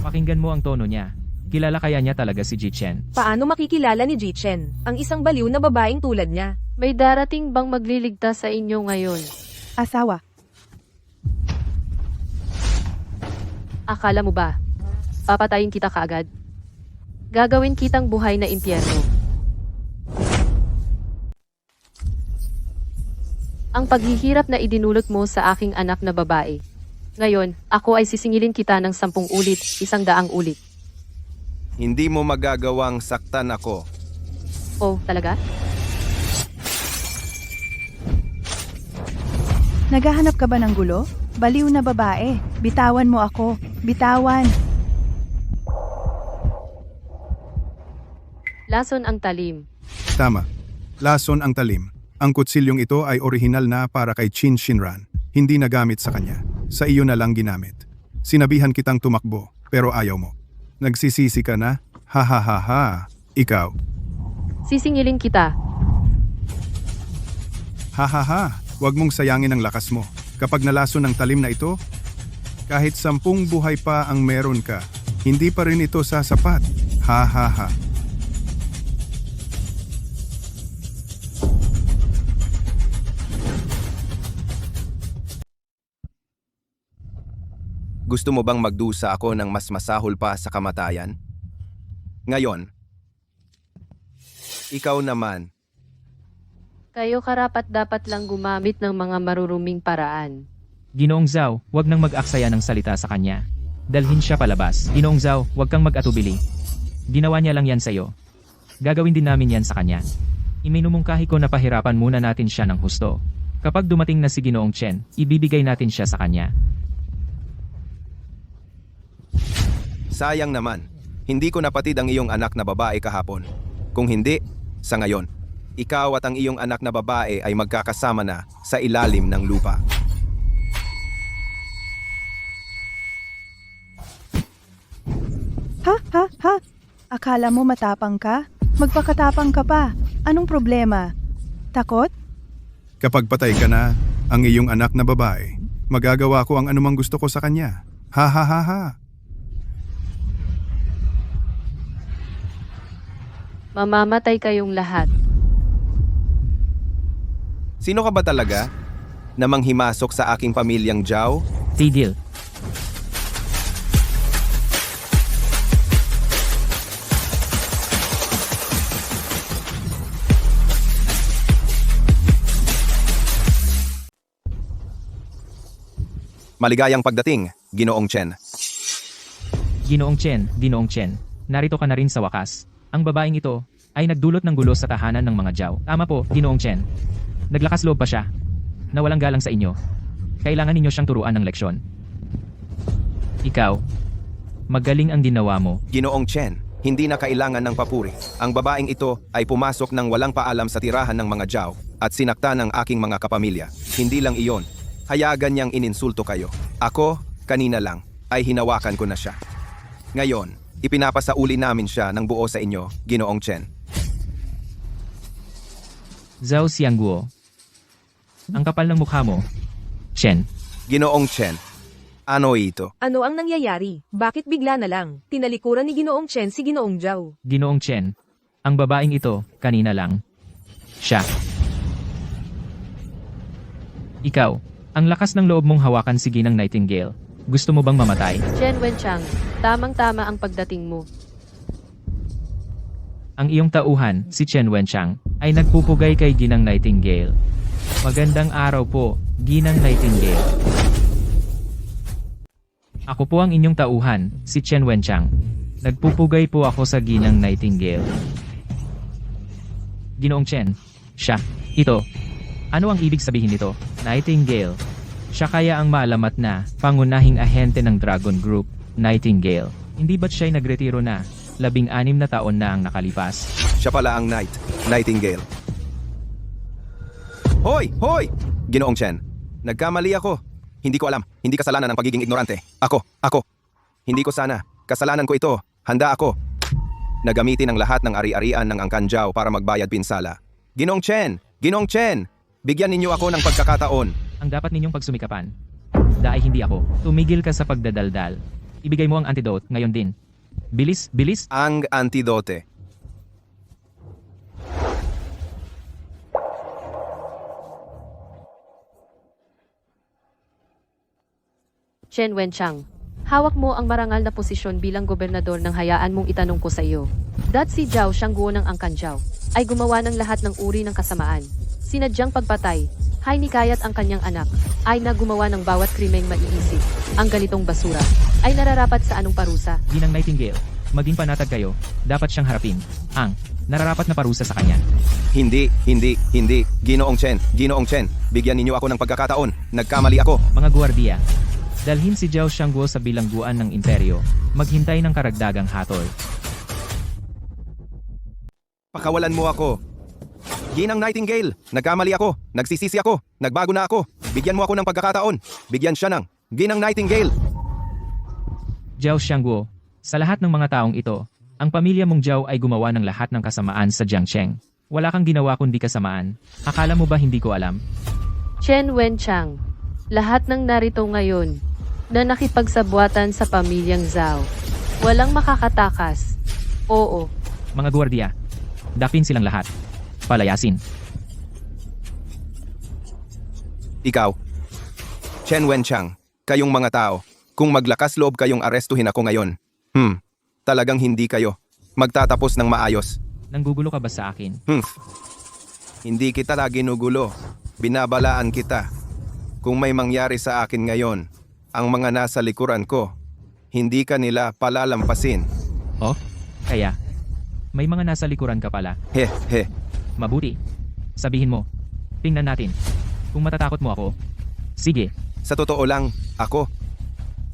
[SPEAKER 3] Pakinggan mo ang tono niya. Kilala kaya niya talaga si Ji Chen?
[SPEAKER 6] Paano makikilala ni Ji Chen, ang isang baliw na babaeng tulad niya?
[SPEAKER 2] May darating bang magliligtas sa inyo ngayon?
[SPEAKER 8] Asawa,
[SPEAKER 2] Akala mo ba? Papatayin kita kaagad? Gagawin kitang buhay na impyerno. Ang paghihirap na idinulot mo sa aking anak na babae. Ngayon, ako ay sisingilin kita ng 10 ulit, 100 ulit.
[SPEAKER 9] Hindi mo magagawang saktan ako.
[SPEAKER 2] Oh, talaga?
[SPEAKER 8] Naghahanap ka ba ng gulo? Baliw na babae. Bitawan mo ako. Bitawan.
[SPEAKER 2] Lason ang talim.
[SPEAKER 5] Tama. Lason ang talim. Ang kutsilyong ito ay orihinal na para kay Chin Shinran. Hindi nagamit sa kanya. Sa iyo na lang ginamit. Sinabihan kitang tumakbo, pero ayaw mo. Nagsisisi ka na? Ha ha ha ha. Ikaw.
[SPEAKER 2] Sisingilin kita.
[SPEAKER 5] Ha ha ha. Huwag mong sayangin ang lakas mo. Kapag nalason ng talim na ito, kahit 10 buhay pa ang meron ka, hindi pa rin ito sasapat. Ha ha ha.
[SPEAKER 9] Gusto mo bang magdusa ako ng mas masahol pa sa kamatayan? Ngayon, ikaw naman.
[SPEAKER 2] Kayo karapat-dapat lang gumamit ng mga maruruming paraan.
[SPEAKER 3] Ginoong Zhao, huwag nang mag-aksaya ng salita sa kanya. Dalhin siya palabas. Ginoong Zhao, huwag kang mag-atubili. Ginawa niya lang yan sa'yo. Gagawin din namin yan sa kanya. Iminumungkahi ko na pahirapan muna natin siya ng husto. Kapag dumating na si Ginoong Chen, ibibigay natin siya sa kanya.
[SPEAKER 9] Sayang naman, hindi ko napatid ang iyong anak na babae kahapon. Kung hindi, sa ngayon, ikaw at ang iyong anak na babae ay magkakasama na sa ilalim ng lupa.
[SPEAKER 8] Ha ha ha. Akala mo matapang ka? Magpakatapang ka pa. Anong problema? Takot?
[SPEAKER 5] Kapag patay ka na, ang iyong anak na babae, magagawa ko ang anumang gusto ko sa kanya. Ha ha ha ha.
[SPEAKER 2] Mamamatay kayong lahat.
[SPEAKER 9] Sino ka ba talaga? Namang himasok sa aking pamilyang Zhao?
[SPEAKER 3] Tigil.
[SPEAKER 9] Maligayang pagdating, Ginoong Chen.
[SPEAKER 3] Ginoong Chen, narito ka na rin sa wakas. Ang babaeng ito ay nagdulot ng gulo sa tahanan ng mga Zhao. Tama po, Ginoong Chen. Naglakas loob pa siya na walang galang sa inyo. Kailangan ninyo siyang turuan ng leksyon. Ikaw, magaling ang ginawa mo.
[SPEAKER 9] Ginoong Chen, hindi na kailangan ng papuri. Ang babaeng ito ay pumasok ng walang paalam sa tirahan ng mga Zhao at sinakta ng aking mga kapamilya. Hindi lang iyon. Hayagan niyang ininsulto kayo. Ako, kanina lang, ay hinawakan ko na siya. Ngayon, ipinapasauli namin siya ng buo sa inyo, Ginoong Chen.
[SPEAKER 3] Zhao Xiangguo. Ang kapal ng mukha mo. Chen.
[SPEAKER 9] Ginoong Chen, ano ito?
[SPEAKER 6] Ano ang nangyayari? Bakit bigla na lang? Tinalikuran ni Ginoong Chen si Ginoong Zhao.
[SPEAKER 3] Ginoong Chen. Ang babaeng ito, kanina lang. Siya. Ikaw, ang lakas ng loob mong hawakan si Ginang Nightingale. Gusto mo bang mamatay?
[SPEAKER 2] Chen Wenchang, tamang-tama ang pagdating mo.
[SPEAKER 3] Ang iyong tauhan, si Chen Wenchang, ay nagpupugay kay Ginang Nightingale. Magandang araw po, Ginang Nightingale. Ako po ang inyong tauhan, si Chen Wenchang. Nagpupugay po ako sa Ginang Nightingale. Ginoong Chen, siya, ito. Ano ang ibig sabihin nito? Nightingale. Siya kaya ang maalamat na pangunahing ahente ng Dragon Group, Nightingale. Hindi ba't siya'y nagretiro na? 16 na taon na ang nakalipas.
[SPEAKER 9] Siya pala ang Nightingale. Hoy! Hoy! Ginoong Chen, nagkamali ako. Hindi ko alam. Hindi kasalanan ng pagiging ignorante. Ako. Hindi ko sana. Kasalanan ko ito. Handa ako. Nagamitin ang lahat ng ari-arian ng Angkan Zhao para magbayad pinsala. Ginoong Chen! Bigyan ninyo ako ng pagkakataon.
[SPEAKER 3] Ang dapat ninyong pagsumikapan. Dahil hindi ako. Tumigil ka sa pagdadaldal. Ibigay mo ang antidote ngayon din. Bilis, bilis.
[SPEAKER 9] Ang antidote.
[SPEAKER 2] Chen Wenchang, Hawak mo ang marangal na posisyon bilang gobernador ng hayaan mong itanong ko sa iyo. Si Zhao Xiangguo ng Angkan Zhao ay gumawa ng lahat ng uri ng kasamaan. Sinadyang pagpatay, hinikayat ang kanyang anak, ay na gumawa ng bawat krimeng maiisip. Ang ganitong basura ay nararapat sa anong parusa?
[SPEAKER 3] Ginang Nightingale, maging panatag kayo, dapat siyang harapin. Ang nararapat na parusa sa kanya.
[SPEAKER 9] Hindi. Ginoong Chen, bigyan ninyo ako ng pagkakataon. Nagkamali ako.
[SPEAKER 3] Mga guwardiya, dalhin si Zhao Xiangguo sa bilangguan ng imperyo, maghintay ng karagdagang hatol.
[SPEAKER 9] Pakawalan mo ako. Ginang Nightingale, nagkamali ako. Nagsisisi ako. Nagbago na ako. Bigyan mo ako ng pagkakataon. Bigyan siya ng Ginang Nightingale.
[SPEAKER 3] Zhao Xiangguo, sa lahat ng mga taong ito, ang pamilya mong Zhao ay gumawa ng lahat ng kasamaan sa Jiangcheng. Wala kang ginawa kundi kasamaan. Akala mo ba hindi ko alam?
[SPEAKER 2] Chen Wenchang, lahat ng narito ngayon na nakipagsabwatan sa pamilyang Zhao, walang makakatakas. Oo.
[SPEAKER 3] Mga guwardiya, dapin silang lahat. Palayasin.
[SPEAKER 9] Ikaw, Chen Wenchang, kayong mga tao, kung maglakas loob kayong arestuhin ako ngayon, talagang hindi kayo magtatapos ng maayos.
[SPEAKER 3] Nanggugulo ka ba sa akin?
[SPEAKER 9] Hindi kita ginugulo. Binabalaan kita. Kung may mangyari sa akin ngayon, ang mga nasa likuran ko, hindi ka nila palalampasin.
[SPEAKER 3] Oh, kaya, may mga nasa likuran ka pala.
[SPEAKER 9] He.
[SPEAKER 3] Mabuti. Sabihin mo. Tingnan natin. Kung matatakot mo ako. Sige.
[SPEAKER 9] Sa totoo lang, ako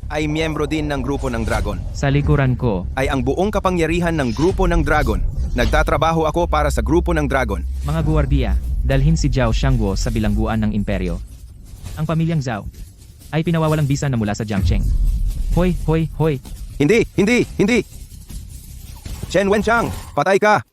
[SPEAKER 9] ay miyembro din ng grupo ng Dragon.
[SPEAKER 3] Sa likuran ko,
[SPEAKER 9] Ay ang buong kapangyarihan ng grupo ng Dragon. Nagtatrabaho ako para sa grupo ng Dragon.
[SPEAKER 3] mga guwardiya, dalhin si Zhao Xiangguo sa bilangguan ng imperyo. Ang pamilyang Zhao ay pinawawalang bisa na mula sa Jiangcheng. Hoy!
[SPEAKER 9] Hindi! Chen Wenchang, patay ka!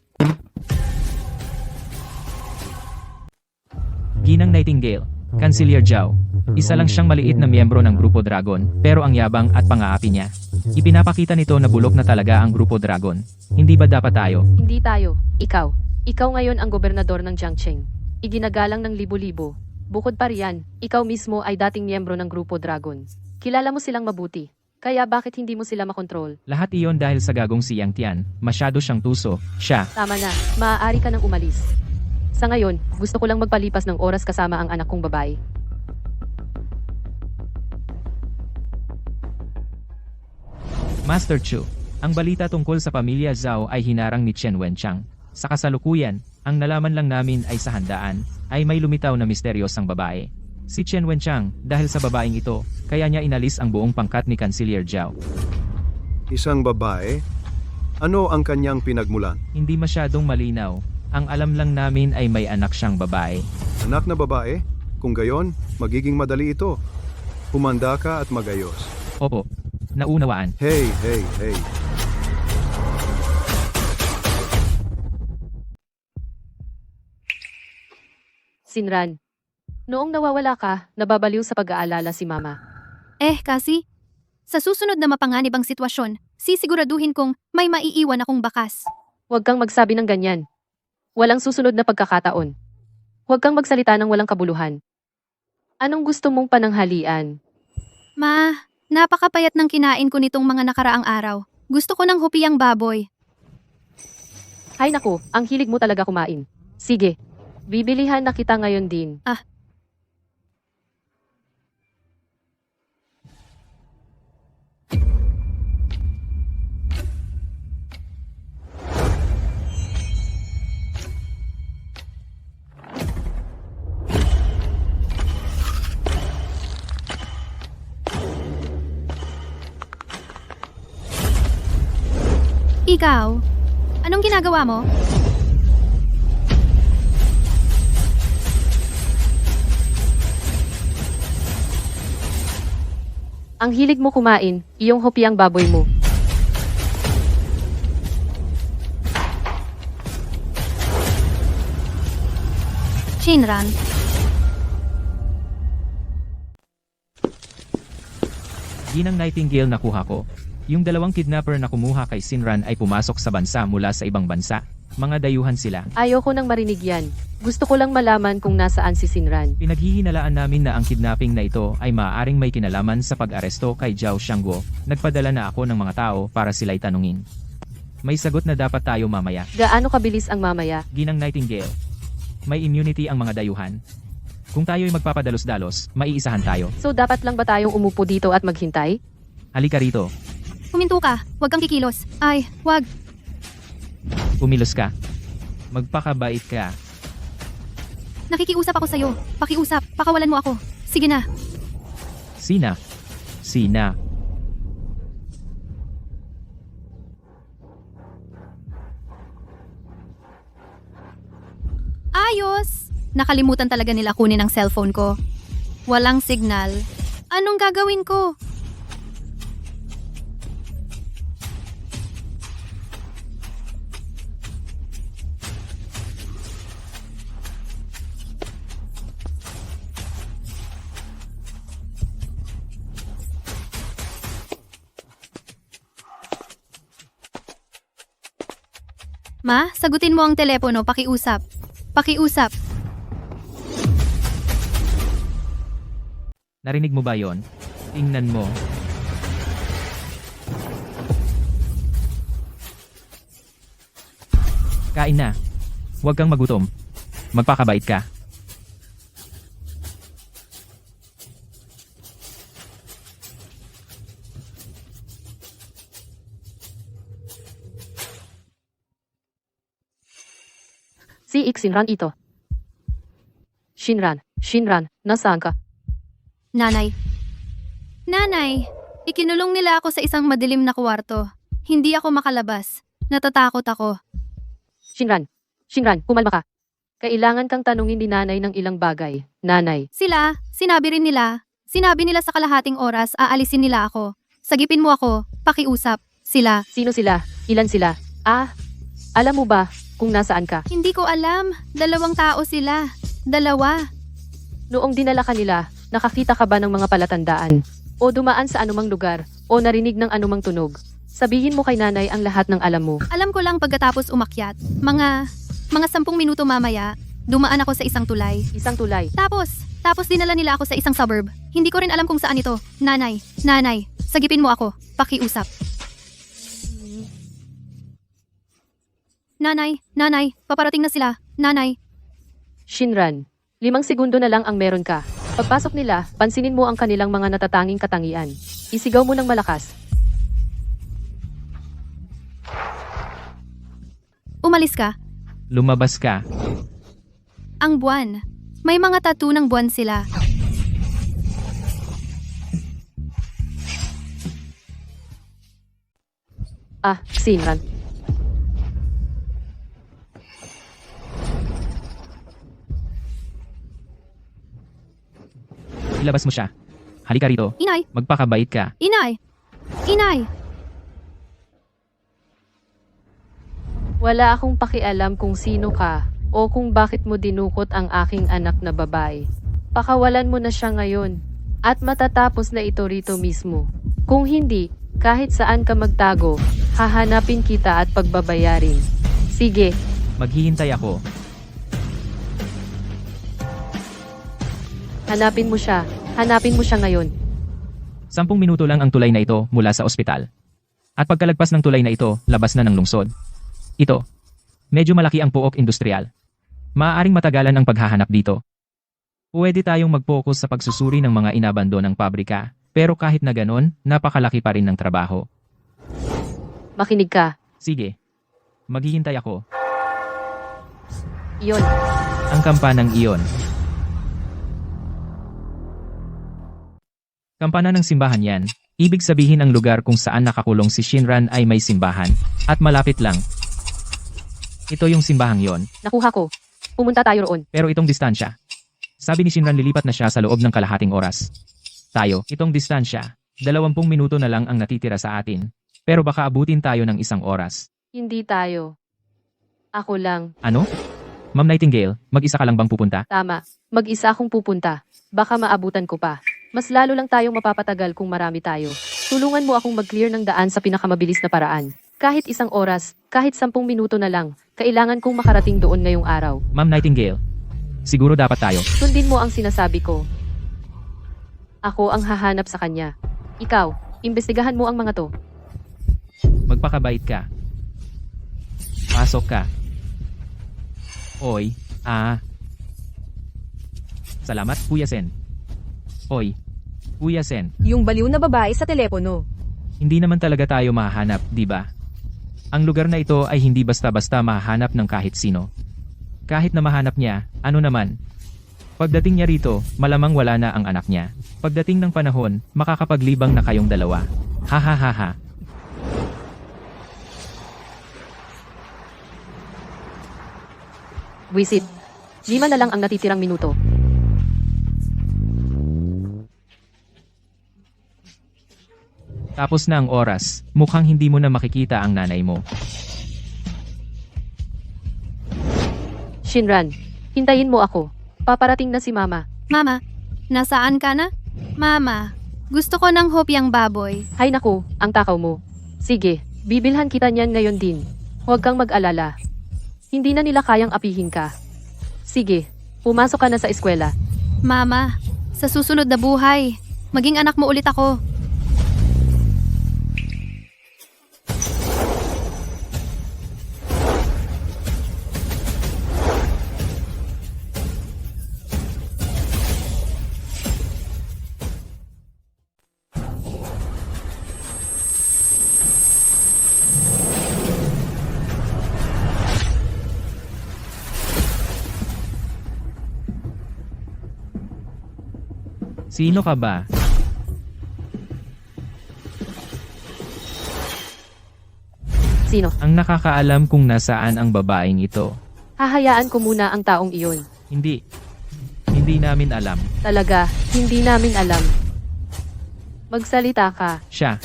[SPEAKER 3] Ginang Nightingale, Cancelier Zhao. Isa lang siyang maliit na miyembro ng Grupo Dragon, pero ang yabang at pang-aapi niya. Ipinapakita nito na bulok na talaga ang Grupo Dragon. Hindi ba dapat tayo?
[SPEAKER 2] Hindi tayo. Ikaw. Ikaw ngayon ang gobernador ng Jiangcheng. Iginagalang ng libo-libo. Bukod pa riyan, ikaw mismo ay dating miyembro ng Grupo Dragon. Kilala mo silang mabuti. Kaya bakit hindi mo sila makontrol?
[SPEAKER 3] Lahat iyon dahil sa gagong si Yang Tian. Masyado siyang tuso. Siya.
[SPEAKER 2] Tama na. Maaari ka nang umalis. Sa ngayon, gusto ko lang magpalipas ng oras kasama ang anak kong babae.
[SPEAKER 3] Master Chu, ang balita tungkol sa pamilya Zhao ay hinarang ni Chen Wenchang. Sa kasalukuyan, ang nalaman lang namin ay sa handaan, ay may lumitaw na misteryosang babae. Si Chen Wenchang, dahil sa babaeng ito, kaya niya inalis ang buong pangkat ni Cancelier Zhao.
[SPEAKER 5] Isang babae? Ano ang kanyang pinagmulan?
[SPEAKER 3] Hindi masyadong malinaw. Ang alam lang namin ay may anak siyang babae.
[SPEAKER 5] Anak na babae? Kung gayon, magiging madali ito. Humanda ka at magayos.
[SPEAKER 3] Opo, naunawaan.
[SPEAKER 5] Hey.
[SPEAKER 2] Sinran. Noong nawawala ka, nababaliw sa pag-aalala si Mama.
[SPEAKER 7] Kasi, sa susunod na mapanganib ang sitwasyon, sisiguraduhin kong may maiiwan akong bakas.
[SPEAKER 2] Huwag kang magsabi ng ganyan. Walang susunod na pagkakataon. Huwag kang magsalita ng walang kabuluhan. Anong gusto mong pananghalian?
[SPEAKER 7] Ma, napakapayat ng kinain ko nitong mga nakaraang araw. Gusto ko ng hupiyang baboy.
[SPEAKER 2] Hay naku, ang hilig mo talaga kumain. Sige, bibilihan na kita ngayon din.
[SPEAKER 7] Ikaw, anong ginagawa mo?
[SPEAKER 2] Ang hilig mo kumain, iyong hopiyang baboy mo.
[SPEAKER 7] Shinran,
[SPEAKER 3] Ginang Nightingale nakuha ko. Yung dalawang kidnapper na kumuha kay Sinran ay pumasok sa bansa mula sa ibang bansa. Mga dayuhan sila.
[SPEAKER 2] Ayoko nang marinig yan. Gusto ko lang malaman kung nasaan si Sinran.
[SPEAKER 3] Pinaghihinalaan namin na ang kidnapping na ito ay maaaring may kinalaman sa pag-aresto kay Zhao Xiangguo. Nagpadala na ako ng mga tao para sila'y tanungin. May sagot na dapat tayo mamaya.
[SPEAKER 2] Gaano kabilis ang mamaya?
[SPEAKER 3] Ginang Nightingale. May immunity ang mga dayuhan. Kung tayo'y magpapadalos-dalos, maiisahan tayo.
[SPEAKER 2] So dapat lang ba tayong umupo dito at maghintay?
[SPEAKER 3] Halika rito.
[SPEAKER 7] Huminto ka. Huwag kang kikilos. Ay, wag.
[SPEAKER 3] Umilos ka. Magpakabait ka.
[SPEAKER 7] Nakikiusap ako sa'yo. Pakiusap. Pakawalan mo ako. Sige na.
[SPEAKER 3] Sina. Sina.
[SPEAKER 7] Ayos! Nakalimutan talaga nila kunin ang cellphone ko. Walang signal. Anong gagawin ko? Ma, sagutin mo ang telepono. Pakiusap. Pakiusap.
[SPEAKER 3] Narinig mo ba yon? Tingnan mo. Kain na. Huwag kang magutom. Magpakabait ka.
[SPEAKER 2] Si Sinran ito. Shinran, nasaan ka?
[SPEAKER 7] Nanay. Nanay, ikinulong nila ako sa isang madilim na kwarto. Hindi ako makalabas. Natatakot ako.
[SPEAKER 2] Shinran, kumalma ka. Kailangan kang tanungin ni nanay ng ilang bagay. Nanay,
[SPEAKER 7] Sinabi nila sa kalahating oras aalisin nila ako. Sagipin mo ako, pakiusap. Sila.
[SPEAKER 2] sino sila? Ilan sila? Alam mo ba kung nasaan ka?
[SPEAKER 7] Hindi ko alam. 2 tao sila. 2.
[SPEAKER 2] Noong dinala ka nila, nakakita ka ba ng mga palatandaan? O dumaan sa anumang lugar? O narinig ng anumang tunog? Sabihin mo kay nanay ang lahat ng alam mo.
[SPEAKER 7] Alam ko lang pagkatapos umakyat. Mga 10 minuto mamaya, dumaan ako sa isang tulay.
[SPEAKER 2] Isang tulay.
[SPEAKER 7] Tapos dinala nila ako sa isang suburb. Hindi ko rin alam kung saan ito. Nanay, sagipin mo ako. Pakiusap. Nanay, paparating na sila. Nanay.
[SPEAKER 2] Shinran, 5 segundo na lang ang meron ka. Pagpasok nila, pansinin mo ang kanilang mga natatanging katangian. Isigaw mo ng malakas.
[SPEAKER 7] Umalis ka.
[SPEAKER 3] Lumabas ka.
[SPEAKER 7] Ang buwan. May mga tattoo ng buwan sila.
[SPEAKER 2] Sinran.
[SPEAKER 3] Ilabas mo siya. Halika rito.
[SPEAKER 7] Inay,
[SPEAKER 3] Magpakabait ka.
[SPEAKER 7] Inay.
[SPEAKER 2] Wala akong pakialam kung sino ka o kung bakit mo dinukot ang aking anak na babae. Pakawalan mo na siya ngayon at matatapos na ito rito mismo. Kung hindi, kahit saan ka magtago, hahanapin kita at pagbabayarin. Sige,
[SPEAKER 3] Maghihintay ako.
[SPEAKER 2] hanapin mo siya. Hanapin mo siya ngayon.
[SPEAKER 3] 10 minuto lang ang tulay na ito mula sa ospital. At pagkalagpas ng tulay na ito, labas na ng lungsod. Ito. Medyo malaki ang pook industrial. Maaaring matagalan ang paghahanap dito. Pwede tayong mag-focus sa pagsusuri ng mga inabandonang pabrika, pero kahit na ganon, napakalaki pa rin ng trabaho.
[SPEAKER 2] Makinig ka.
[SPEAKER 3] Sige. Maghihintay ako.
[SPEAKER 2] Iyon.
[SPEAKER 3] Ang kampanang iyon. Kampana ng simbahan yan. Ibig sabihin ang lugar kung saan nakakulong si Shinran ay may simbahan. At malapit lang. Ito yung simbahang yon.
[SPEAKER 2] Nakuha ko. Pumunta tayo roon.
[SPEAKER 3] Pero itong distansya. Sabi ni Shinran lilipat na siya sa loob ng kalahating oras. Itong distansya. 20 minuto na lang ang natitira sa atin. Pero baka abutin tayo ng 1 oras.
[SPEAKER 2] Hindi tayo. Ako lang.
[SPEAKER 3] Ano? Ma'am Nightingale, mag-isa ka lang bang pupunta?
[SPEAKER 2] Tama. Mag-isa akong pupunta. Baka maabutan ko pa. Mas lalo lang tayong mapapatagal kung marami tayo. Tulungan mo akong mag-clear ng daan sa pinakamabilis na paraan. Kahit 1 oras, kahit 10 minuto na lang, kailangan kong makarating doon ngayong araw.
[SPEAKER 3] Ma'am Nightingale, siguro dapat tayo.
[SPEAKER 2] Sundin mo ang sinasabi ko. Ako ang hahanap sa kanya. Ikaw, imbestigahan mo ang mga to.
[SPEAKER 3] Magpakabait ka. Pasok ka. Oy, Salamat, Kuya Sen. Oy, Kuya Sen.
[SPEAKER 6] Yung baliw na babae sa telepono.
[SPEAKER 3] Hindi naman talaga tayo mahahanap, di ba? Ang lugar na ito ay hindi basta-basta mahahanap ng kahit sino. Kahit na mahanap niya, ano naman? Pagdating niya rito, malamang wala na ang anak niya. Pagdating ng panahon, makakapaglibang na kayong dalawa. Ha ha ha ha.
[SPEAKER 2] Wisit. 5 na lang ang natitirang minuto.
[SPEAKER 3] Tapos na ang oras, mukhang hindi mo na makikita ang nanay mo.
[SPEAKER 2] Shinran, hintayin mo ako. Paparating na si Mama.
[SPEAKER 7] Mama, nasaan ka na? Mama, gusto ko ng hopyang baboy.
[SPEAKER 2] Hay naku, ang takaw mo. Sige, bibilhan kita niyan ngayon din. Huwag kang mag-alala. Hindi na nila kayang apihin ka. Sige, pumasok ka na sa eskwela.
[SPEAKER 7] Mama, sa susunod na buhay, maging anak mo ulit ako.
[SPEAKER 3] Sino ka ba?
[SPEAKER 2] Sino?
[SPEAKER 3] Ang nakakaalam kung nasaan ang babaeng ito.
[SPEAKER 2] Hahayaan ko muna ang taong iyon.
[SPEAKER 3] Hindi. Hindi namin alam.
[SPEAKER 2] Talaga, hindi namin alam. Magsalita ka.
[SPEAKER 3] Siya.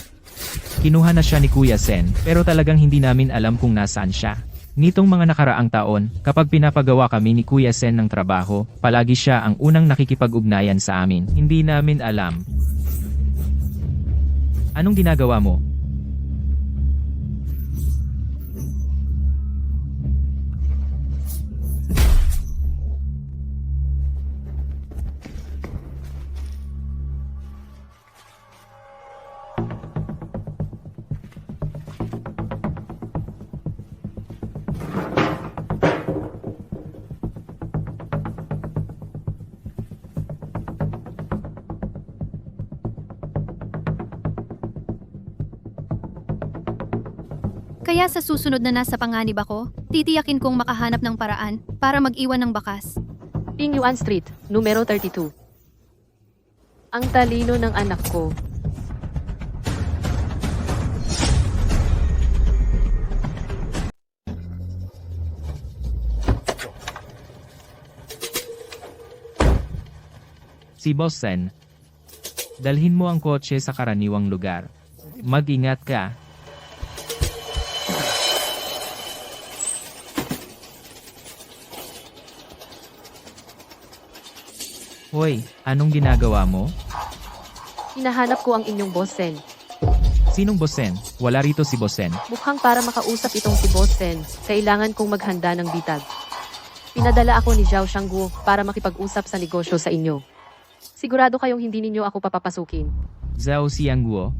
[SPEAKER 3] Kinuha na siya ni Kuya Sen, pero talagang hindi namin alam kung nasaan siya. Nitong mga nakaraang taon, kapag pinapagawa kami ni Kuya Sen ng trabaho, palagi siya ang unang nakikipag-ugnayan sa amin. Hindi namin alam. Anong ginagawa mo?
[SPEAKER 7] Kaya sa susunod na nasa panganib ako, titiyakin kong makahanap ng paraan para mag-iwan ng bakas.
[SPEAKER 2] Ping Yuan Street, numero 32. Ang talino ng anak ko.
[SPEAKER 3] Si Boss Sen. Dalhin mo ang kotse sa karaniwang lugar. Mag-ingat ka. Hoy, anong ginagawa mo?
[SPEAKER 2] Hinahanap ko ang inyong Boss Sen.
[SPEAKER 3] Sinong Boss Sen? Wala rito si Boss Sen.
[SPEAKER 2] Mukhang para makausap itong si Boss Sen, kailangan kong maghanda ng bitag. Pinadala ako ni Zhao Shangguo para makipag-usap sa negosyo sa inyo. Sigurado kayong hindi ninyo ako papapasukin.
[SPEAKER 3] Zhao Xiangguo.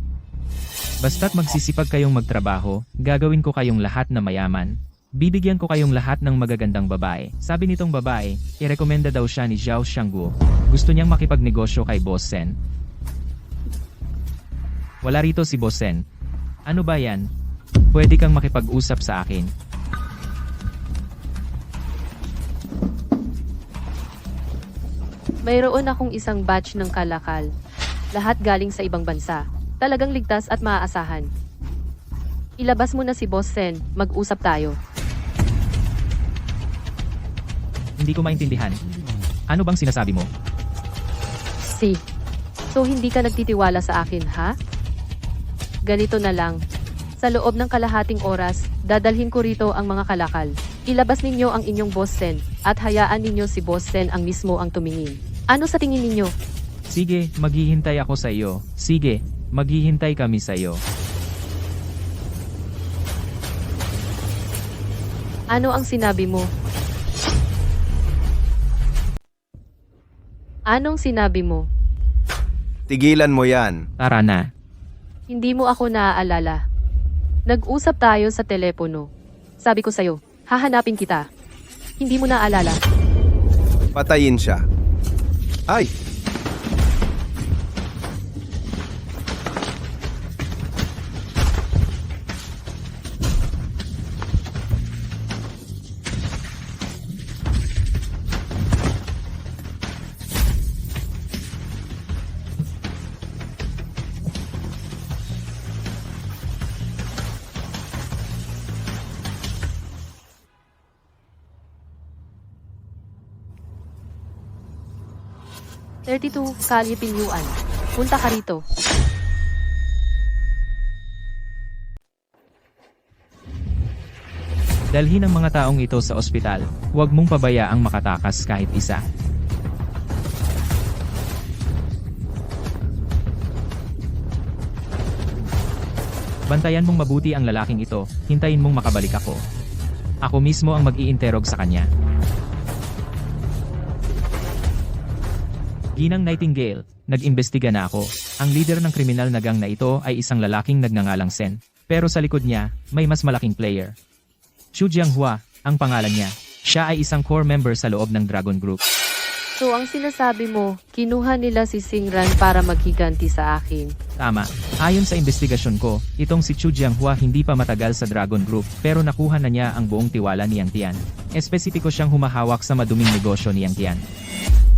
[SPEAKER 3] Basta't magsisipag kayong magtrabaho, gagawin ko kayong lahat na mayaman. Bibigyan ko kayong lahat ng magagandang babae. Sabi nitong babae, irekomenda daw siya ni Zhao Shangguo. Gusto niyang makipagnegosyo kay Boss Sen. Wala rito si Boss Sen. Ano ba yan? Pwede kang makipag-usap sa akin.
[SPEAKER 2] Mayroon akong isang batch ng kalakal. Lahat galing sa ibang bansa. Talagang ligtas at maaasahan. Ilabas mo na si Boss Sen, mag-usap tayo.
[SPEAKER 3] Hindi ko maintindihan. Ano bang sinasabi mo?
[SPEAKER 2] So hindi ka nagtitiwala sa akin, ha? Ganito na lang. Sa loob ng kalahating oras, dadalhin ko rito ang mga kalakal. Ilabas ninyo ang inyong Boss Sen, at hayaan ninyo si Boss Sen ang mismo ang tumingin. Ano sa tingin ninyo?
[SPEAKER 3] Sige, maghihintay ako sa iyo. Sige, maghihintay kami sa iyo.
[SPEAKER 2] Ano ang sinabi mo? Anong sinabi mo?
[SPEAKER 9] Tigilan mo yan.
[SPEAKER 3] Tara na.
[SPEAKER 2] Hindi mo ako naaalala. Nag-usap tayo sa telepono. Sabi ko sa'yo, hahanapin kita. Hindi mo naaalala.
[SPEAKER 9] Patayin siya. Ay!
[SPEAKER 2] "32 Kalye Pinyuan. Punta ka rito."
[SPEAKER 3] Dalhin ang mga taong ito sa ospital. Huwag mong pabayaang makatakas kahit isa. Bantayan mong mabuti ang lalaking ito. Hintayin mong makabalik ako. Ako mismo ang mag-iinterog sa kanya. Ginang Nightingale, nag-imbestiga na ako. Ang leader ng kriminal na gang na ito ay isang lalaking nagngangalang Sen. Pero sa likod niya, may mas malaking player. Xu Jianghua, ang pangalan niya. Siya ay isang core member sa loob ng Dragon Group.
[SPEAKER 2] So ang sinasabi mo, kinuha nila si Singran para maghiganti sa akin.
[SPEAKER 3] Tama. Ayon sa investigasyon ko, itong si Xu Jianghua hindi pa matagal sa Dragon Group pero nakuha na niya ang buong tiwala ni Yang Tian. Espesipiko siyang humahawak sa maduming negosyo ni Yang Tian.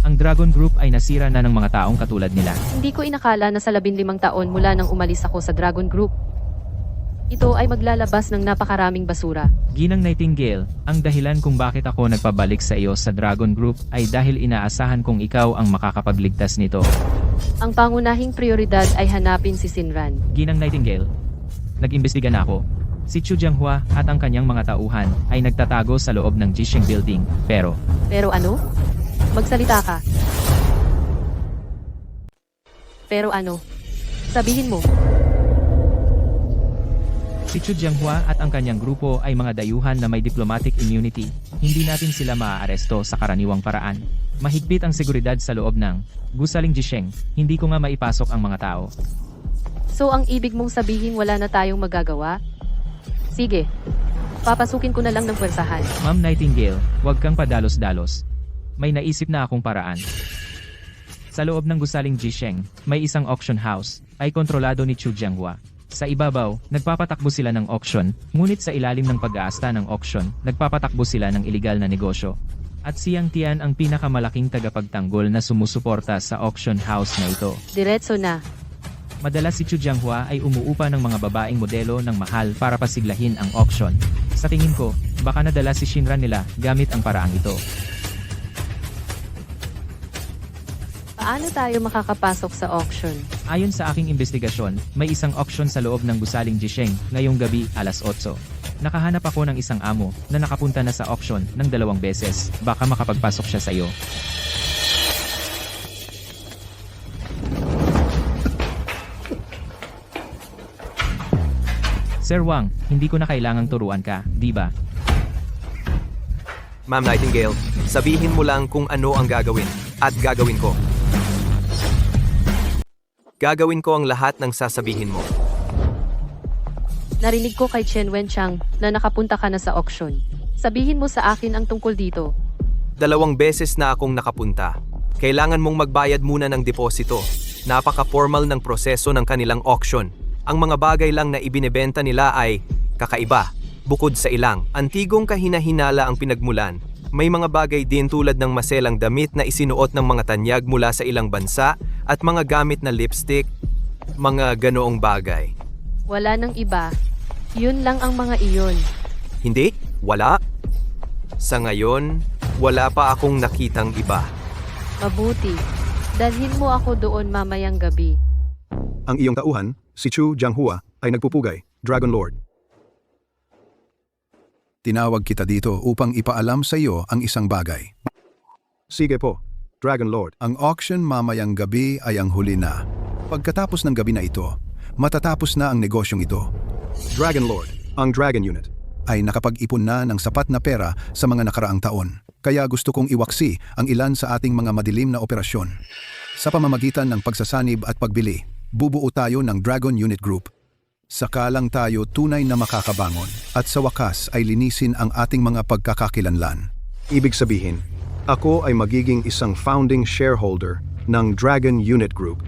[SPEAKER 3] Ang Dragon Group ay nasira na ng mga taong katulad nila.
[SPEAKER 2] Hindi ko inakala na sa 15 taon mula nang umalis ako sa Dragon Group, ito ay maglalabas ng napakaraming basura.
[SPEAKER 3] Ginang Nightingale, ang dahilan kung bakit ako nagpabalik sa iyo sa Dragon Group ay dahil inaasahan kong ikaw ang makakapagligtas nito.
[SPEAKER 2] Ang pangunahing prioridad ay hanapin si Sinran.
[SPEAKER 3] Ginang Nightingale, nag-imbestiga na ako. Si Xu Jianghua at ang kanyang mga tauhan ay nagtatago sa loob ng Jisheng Building, pero
[SPEAKER 2] Pero ano? Magsalita ka. Pero ano? Sabihin mo.
[SPEAKER 3] si Xu Jianghua at ang kanyang grupo ay mga dayuhan na may diplomatic immunity. Hindi natin sila maaaresto sa karaniwang paraan. Mahigpit ang seguridad sa loob ng Gusaling Jisheng. Hindi ko nga maipasok ang mga tao.
[SPEAKER 2] So ang ibig mong sabihin wala na tayong magagawa? Sige. Papasukin ko na lang ng pwersahan.
[SPEAKER 3] Ma'am Nightingale, huwag kang padalos-dalos. May naisip na akong paraan. Sa loob ng Gusaling Jisheng, may isang auction house, ay kontrolado ni Xu Jianghua. Sa ibabaw, nagpapatakbo sila ng auction, ngunit sa ilalim ng pag-aasta ng auction, nagpapatakbo sila ng iligal na negosyo. At si Yang Tian ang pinakamalaking tagapagtanggol na sumusuporta sa auction house na ito.
[SPEAKER 2] Diretso na.
[SPEAKER 3] Madalas si Xu Jianghua ay umuupa ng mga babaeng modelo ng mahal para pasiglahin ang auction. Sa tingin ko, baka nadala si Shinran nila gamit ang paraang ito.
[SPEAKER 2] Paano tayo makakapasok sa auction?
[SPEAKER 3] Ayon sa aking investigasyon, may isang auction sa loob ng Gusaling Jisheng ngayong gabi alas 8. Nakahanap ako ng isang amo na nakapunta na sa auction ng 2 beses. Baka makapagpasok siya sa iyo. Sir Wang, hindi ko na kailangang turuan ka, di ba?
[SPEAKER 9] Ma'am Nightingale, sabihin mo lang kung ano ang gagawin, at gagawin ko. Gagawin ko ang lahat ng sasabihin mo.
[SPEAKER 2] Narinig ko kay Chen Wenchang na nakapunta ka na sa auction. Sabihin mo sa akin ang tungkol dito.
[SPEAKER 9] 2 beses na akong nakapunta. Kailangan mong magbayad muna ng deposito. Napaka-formal ng proseso ng kanilang auction. Ang mga bagay lang na ibinebenta nila ay kakaiba. Bukod sa ilang, antigong kahina-hinala ang pinagmulan. May mga bagay din tulad ng maselang damit na isinuot ng mga tanyag mula sa ilang bansa at mga gamit na lipstick, mga ganoong bagay.
[SPEAKER 2] Wala nang iba. Yun lang ang mga iyon.
[SPEAKER 9] Hindi, wala. Sa ngayon, wala pa akong nakitang iba.
[SPEAKER 2] Mabuti. Dalhin mo ako doon mamayang gabi.
[SPEAKER 5] Ang iyong tauhan, si Xu Jianghua, ay nagpupugay, Dragon Lord. Tinawag kita dito upang ipaalam sa iyo ang isang bagay. Sige po, Dragon Lord. Ang auction mamayang gabi ay ang huli na. Pagkatapos ng gabi na ito, matatapos na ang negosyong ito. Dragon Lord, ang Dragon Unit. ay nakapag-ipon na ng sapat na pera sa mga nakaraang taon. Kaya gusto kong iwaksi ang ilan sa ating mga madilim na operasyon. Sa pamamagitan ng pagsasanib at pagbili, bubuo tayo ng Dragon Unit Group. Saka lang tayo tunay na makakabangon at sa wakas ay linisin ang ating mga pagkakakilanlan.
[SPEAKER 12] Ibig sabihin, ako ay magiging isang founding shareholder ng Dragon Unit Group.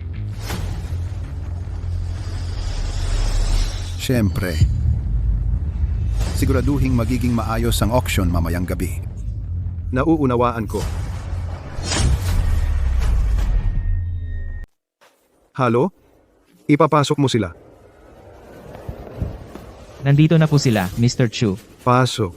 [SPEAKER 5] Siyempre, siguraduhing magiging maayos ang auction mamayang gabi.
[SPEAKER 12] Nauunawaan ko. Halo? Ipapasok mo sila.
[SPEAKER 3] Nandito na po sila, Mr. Chu.
[SPEAKER 12] Pasok.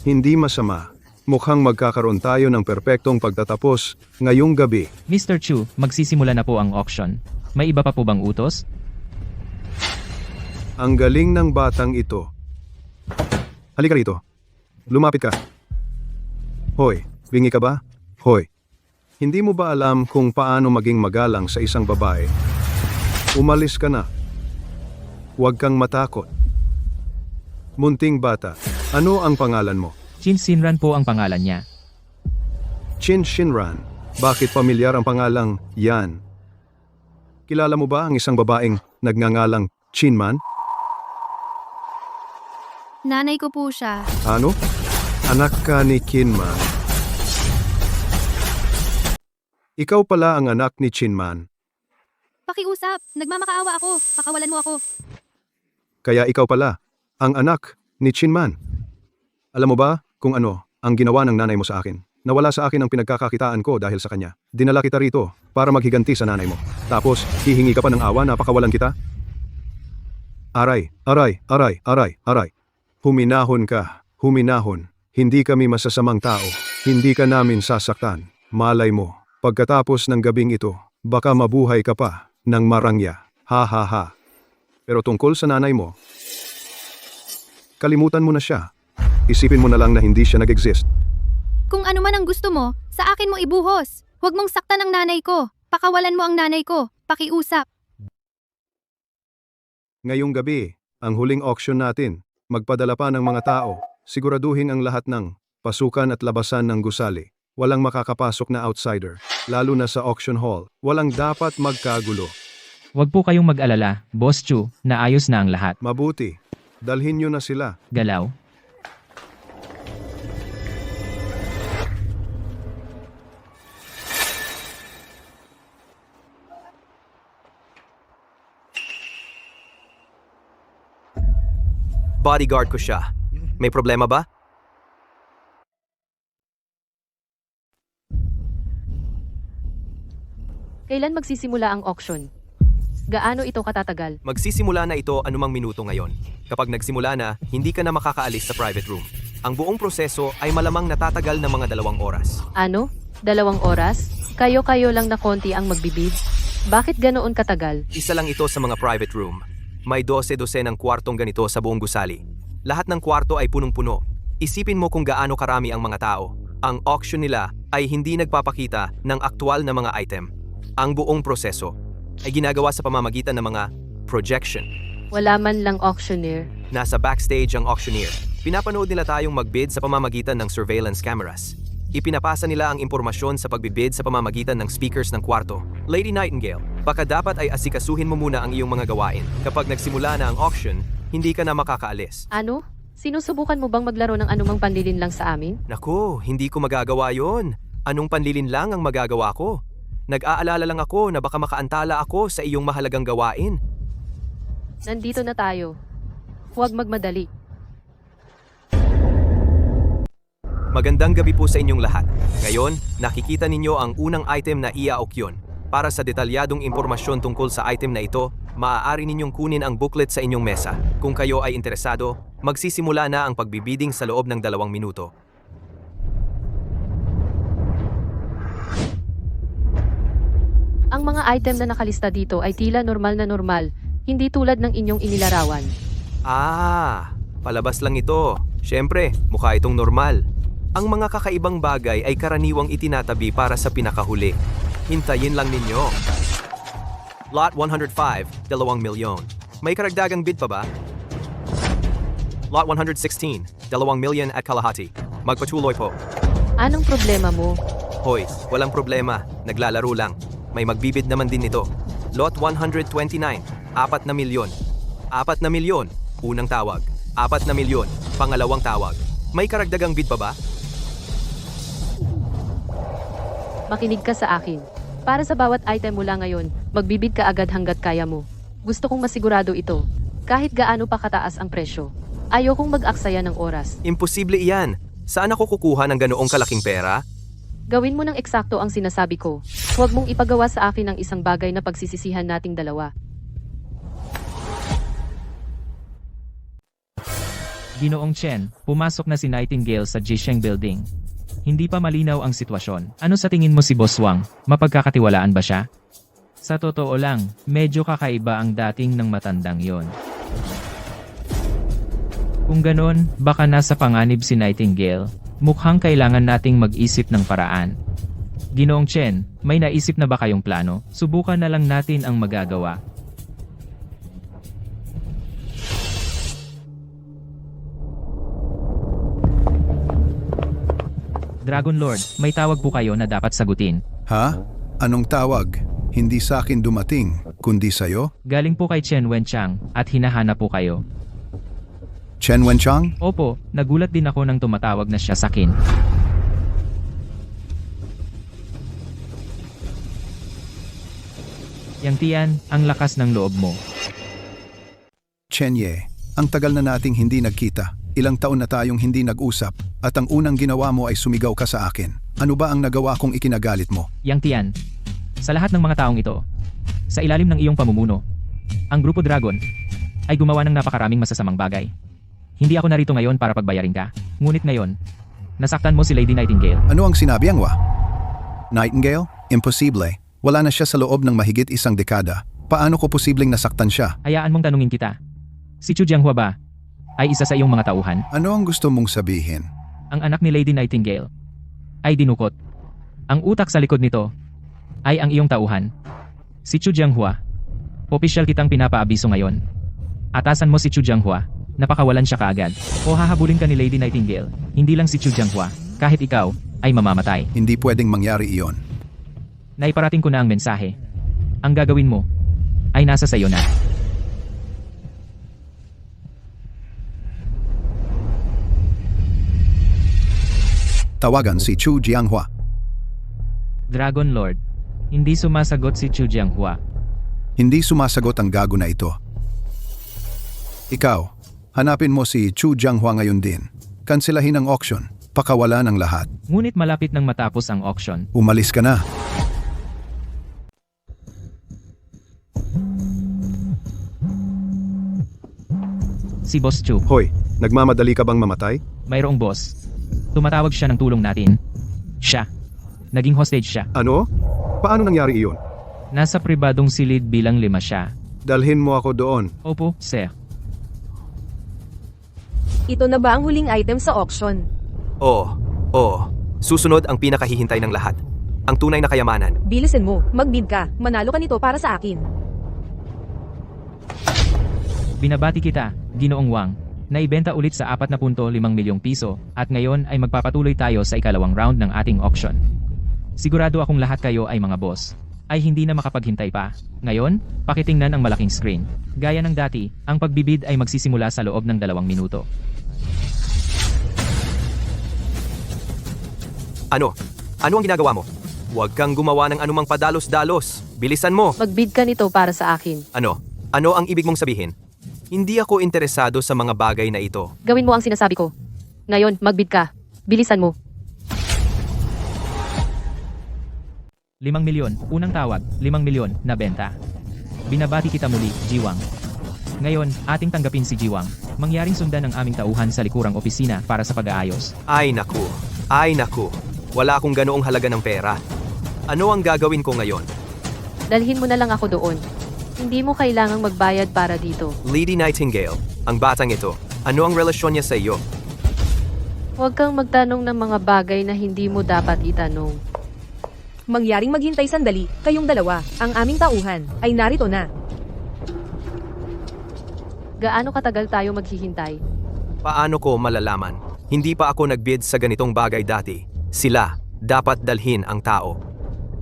[SPEAKER 12] Hindi masama. Mukhang magkakaroon tayo ng perpektong pagtatapos ngayong gabi.
[SPEAKER 3] Mr. Chu, magsisimula na po ang auction. May iba pa po bang utos?
[SPEAKER 12] Ang galing ng batang ito. Halika rito. Lumapit ka. Hoy, bingi ka ba? Hoy. Hindi mo ba alam kung paano maging magalang sa isang babae? Umalis ka na. Huwag kang matakot. Munting bata, ano ang pangalan mo?
[SPEAKER 3] Chin Sinran po ang pangalan niya.
[SPEAKER 12] Chin Shinran. Bakit pamilyar ang pangalang yan? Kilala mo ba ang isang babaeng nagngangalang Chinman?
[SPEAKER 7] Nanay ko po siya.
[SPEAKER 12] Ano? Anak ka ni Kinman. Ikaw pala ang anak ni Chinman.
[SPEAKER 7] Pakiusap, nagmamakaawa ako. Pakawalan mo ako.
[SPEAKER 12] Kaya ikaw pala, ang anak ni Chinman. Alam mo ba kung ano ang ginawa ng nanay mo sa akin? Nawala sa akin ang pinagkakakitaan ko dahil sa kanya. Dinala kita rito para maghiganti sa nanay mo. Tapos, hihingi ka pa ng awa na pakawalan kita? Aray, aray, aray, aray, aray. Huminahon ka, huminahon. Hindi kami masasamang tao. Hindi ka namin sasaktan. Malay mo, pagkatapos ng gabing ito, baka mabuhay ka pa ng marangya. Ha ha ha. Pero tungkol sa nanay mo, kalimutan mo na siya. Isipin mo na lang na hindi siya nag-exist.
[SPEAKER 7] Kung ano man ang gusto mo, sa akin mo ibuhos. Huwag mong saktan ang nanay ko. Pakawalan mo ang nanay ko. Pakiusap.
[SPEAKER 12] Ngayong gabi, ang huling auction natin, magpadala pa ng mga tao. Siguraduhin ang lahat ng pasukan at labasan ng gusali. Walang makakapasok na outsider, lalo na sa auction hall. Walang dapat magkagulo.
[SPEAKER 3] Huwag po kayong mag-alala, Boss Chu, naayos na ang lahat.
[SPEAKER 12] Mabuti. Dalhin nyo na sila.
[SPEAKER 3] Galaw.
[SPEAKER 9] Bodyguard ko siya. May problema ba?
[SPEAKER 2] Kailan magsisimula ang auction? Gaano ito katatagal?
[SPEAKER 9] Magsisimula na ito anumang minuto ngayon. Kapag nagsimula na, hindi ka na makakaalis sa private room. Ang buong proseso ay malamang natatagal ng mga 2 oras.
[SPEAKER 2] Ano? 2 oras? Kayo-kayo lang na konti ang magbibid? Bakit ganoon katagal?
[SPEAKER 9] Isa lang ito sa mga private room. May 12 ng kwartong ganito sa buong gusali. Lahat ng kwarto ay punong-puno. Isipin mo kung gaano karami ang mga tao. Ang auction nila ay hindi nagpapakita ng aktual na mga item. Ang buong proseso ay ginagawa sa pamamagitan ng mga projection.
[SPEAKER 2] Wala man lang auctioneer.
[SPEAKER 9] Nasa backstage ang auctioneer. Pinapanood nila tayong magbid sa pamamagitan ng surveillance cameras. Ipinapasa nila ang impormasyon sa pagbibid sa pamamagitan ng speakers ng kwarto. Lady Nightingale, baka dapat ay asikasuhin mo muna ang iyong mga gawain. Kapag nagsimula na ang auction, hindi ka na makakaalis.
[SPEAKER 2] Ano? Sinusubukan mo bang maglaro ng anumang panlilin lang sa amin?
[SPEAKER 9] Naku, hindi ko magagawa yon. Anong panlilin lang ang magagawa ko? Nag-aalala lang ako na baka makaantala ako sa iyong mahalagang gawain.
[SPEAKER 2] Nandito na tayo. Huwag magmadali.
[SPEAKER 9] Magandang gabi po sa inyong lahat. Ngayon, nakikita ninyo ang unang item na ia-auction. Para sa detalyadong impormasyon tungkol sa item na ito, maaari ninyong kunin ang booklet sa inyong mesa. Kung kayo ay interesado, magsisimula na ang pagbibiding sa loob ng 2 minuto.
[SPEAKER 2] Ang mga item na nakalista dito ay tila normal na normal, hindi tulad ng inyong inilarawan.
[SPEAKER 9] Palabas lang ito. Siyempre, mukha itong normal. Ang mga kakaibang bagay ay karaniwang itinatabi para sa pinakahuli. Hintayin lang ninyo. Lot 105, 2 milyon. May karagdagang bid pa ba? Lot 116, 2,000,000 at kalahati. Magpatuloy po.
[SPEAKER 2] Anong problema mo?
[SPEAKER 9] Hoy, walang problema. Naglalaro lang. May magbibid naman din nito. Lot 129, 4,000,000. 4,000,000. Unang tawag. 4,000,000. Pangalawang tawag. May karagdagang bid pa ba?
[SPEAKER 2] Makinig ka sa akin. Para sa bawat item mula ngayon, magbibid ka agad hanggat kaya mo. Gusto kong masigurado ito. Kahit gaano pa kataas ang presyo. Ayokong mag-aksaya ng oras.
[SPEAKER 9] Imposible iyan. Saan ako kukuha ng ganoong kalaking pera?
[SPEAKER 2] Gawin mo ng eksakto ang sinasabi ko. Huwag mong ipagawa sa akin ang isang bagay na pagsisisihan nating dalawa.
[SPEAKER 3] Ginoong Chen, pumasok na si Nightingale sa Jisheng Building. Hindi pa malinaw ang sitwasyon. Ano sa tingin mo si Boss Wang? Mapagkakatiwalaan ba siya? Sa totoo lang, medyo kakaiba ang dating ng matandang yon. Kung ganon, baka nasa panganib si Nightingale. Mukhang kailangan nating mag-isip ng paraan. Ginoong Chen, may naisip na ba kayong plano? Subukan na lang natin ang magagawa. Dragon Lord, may tawag po kayo na dapat sagutin.
[SPEAKER 5] Ha? Anong tawag? Hindi sa akin dumating, kundi sa'yo?
[SPEAKER 3] Galing po kay Chen Wenchang at hinahanap po kayo.
[SPEAKER 5] Chen Wenchang?
[SPEAKER 3] Opo, nagulat din ako nang tumatawag na siya sa akin. Yang Tian, ang lakas ng loob mo.
[SPEAKER 5] Chen Ye, ang tagal na nating hindi nagkita. Ilang taon na tayong hindi nag-usap, at ang unang ginawa mo ay sumigaw ka sa akin. Ano ba ang nagawa kong ikinagalit mo?
[SPEAKER 3] Yang Tian, sa lahat ng mga taong ito, sa ilalim ng iyong pamumuno, ang Grupo Dragon ay gumawa ng napakaraming masasamang bagay. Hindi ako narito ngayon para pagbayarin ka, ngunit ngayon, nasaktan mo si Lady Nightingale.
[SPEAKER 5] Ano ang sinabi ang wa? Nightingale? Imposible. Wala na siya sa loob ng mahigit isang dekada. Paano ko posibleng nasaktan siya?
[SPEAKER 3] Hayaan mong tanungin kita. Si Chu Jianghua ba ay isa sa iyong mga tauhan?
[SPEAKER 5] Ano ang gusto mong sabihin?
[SPEAKER 3] Ang anak ni Lady Nightingale ay dinukot. Ang utak sa likod nito ay ang iyong tauhan. Si Chu Jianghua. Opisyal kitang pinapaabiso ngayon. Atasan mo si Chu Jianghua. Napakawalan siya kaagad. O hahabulin ka ni Lady Nightingale. Hindi lang si Chu Jianghua. Kahit ikaw ay mamamatay.
[SPEAKER 5] Hindi pwedeng mangyari iyon.
[SPEAKER 3] Naiparating ko na ang mensahe. Ang gagawin mo ay nasa sayo na.
[SPEAKER 5] Tawagan si Chu Jianghua.
[SPEAKER 3] Dragon Lord, hindi sumasagot si Chu Jianghua.
[SPEAKER 5] Hindi sumasagot ang gago na ito. Ikaw, hanapin mo si Chu Jianghua ngayon din. Kanselahin ang auction. Pakawala ng lahat.
[SPEAKER 3] Ngunit malapit nang matapos ang auction.
[SPEAKER 5] Umalis ka na.
[SPEAKER 3] Si Boss Chu.
[SPEAKER 12] Hoy, nagmamadali ka bang mamatay?
[SPEAKER 3] Mayroong boss. Tumatawag siya ng tulong natin. Siya. Naging hostage siya.
[SPEAKER 12] Ano? Paano nangyari iyon?
[SPEAKER 3] Nasa pribadong silid bilang 5 siya.
[SPEAKER 12] Dalhin mo ako doon.
[SPEAKER 3] Opo, sir.
[SPEAKER 6] Ito na ba ang huling item sa auction?
[SPEAKER 9] Oo. Susunod ang pinakahihintay ng lahat. Ang tunay na kayamanan.
[SPEAKER 6] Bilisin mo, magbid ka. Manalo ka nito para sa akin.
[SPEAKER 3] Binabati kita, Ginoong Wang. Naibenta ulit sa 4.5 milyong piso at ngayon ay magpapatuloy tayo sa ikalawang round ng ating auction. Sigurado akong lahat kayo ay mga boss. Ay hindi na makapaghintay pa. Ngayon, pakitingnan ang malaking screen. Gaya ng dati, ang pagbibid ay magsisimula sa loob ng 2 minuto.
[SPEAKER 9] Ano? Ano ang ginagawa mo? Huwag kang gumawa ng anumang padalos-dalos. Bilisan mo.
[SPEAKER 2] Magbid ka nito para sa akin.
[SPEAKER 9] Ano? Ano ang ibig mong sabihin? Hindi ako interesado sa mga bagay na ito.
[SPEAKER 2] Gawin mo ang sinasabi ko. Ngayon, magbid ka. Bilisan mo.
[SPEAKER 3] 5 milyon, unang tawag, 5 milyon, na benta. Binabati kita muli, Jiwang. Ngayon, ating tanggapin si Jiwang. Mangyaring sundan ang aming tauhan sa likurang opisina para sa pag-aayos.
[SPEAKER 9] Ay naku. Wala akong ganoong halaga ng pera. Ano ang gagawin ko ngayon?
[SPEAKER 2] Dalhin mo na lang ako doon. Hindi mo kailangang magbayad para dito.
[SPEAKER 9] Lady Nightingale, ang batang ito, ano ang relasyon niya sa iyo?
[SPEAKER 2] Huwag kang magtanong ng mga bagay na hindi mo dapat itanong.
[SPEAKER 6] Mangyaring maghintay sandali, kayong dalawa, ang aming tauhan, ay narito na.
[SPEAKER 2] Gaano katagal tayo maghihintay?
[SPEAKER 9] Paano ko malalaman? Hindi pa ako nagbid sa ganitong bagay dati. Sila, dapat dalhin ang tao.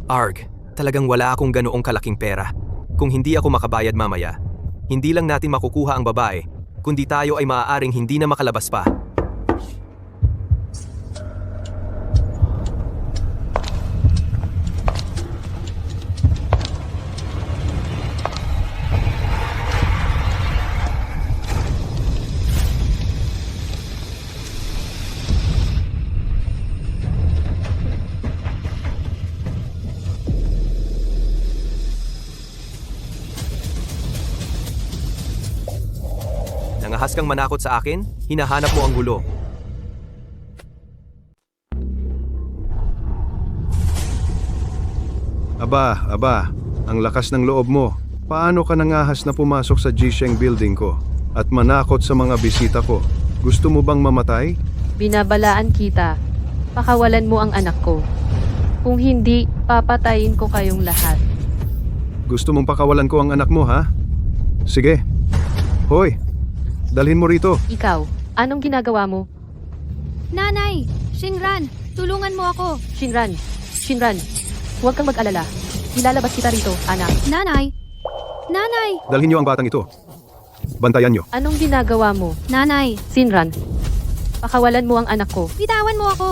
[SPEAKER 9] Arg, talagang wala akong ganoong kalaking pera. Kung hindi ako makabayad mamaya, hindi lang natin makukuha ang babae, kundi tayo ay maaaring hindi na makalabas pa. Nangahas kang manakot sa akin, hinahanap mo ang gulo.
[SPEAKER 12] Aba, ang lakas ng loob mo. Paano ka nangahas na pumasok sa Jisheng building ko at manakot sa mga bisita ko? Gusto mo bang mamatay?
[SPEAKER 2] Binabalaan kita. Pakawalan mo ang anak ko. Kung hindi, papatayin ko kayong lahat.
[SPEAKER 12] Gusto mong pakawalan ko ang anak mo, ha? Sige. Hoy, dalhin mo rito.
[SPEAKER 2] Ikaw, anong ginagawa mo?
[SPEAKER 7] Nanay! Shinran! Tulungan mo ako!
[SPEAKER 2] Shinran, huwag kang mag-alala. Ilalabas kita rito, anak.
[SPEAKER 7] Nanay! Nanay!
[SPEAKER 12] Dalhin niyo ang batang ito. Bantayan niyo.
[SPEAKER 2] Anong ginagawa mo?
[SPEAKER 7] Nanay!
[SPEAKER 2] Shinran, pakawalan mo ang anak ko.
[SPEAKER 7] Bitawan mo ako!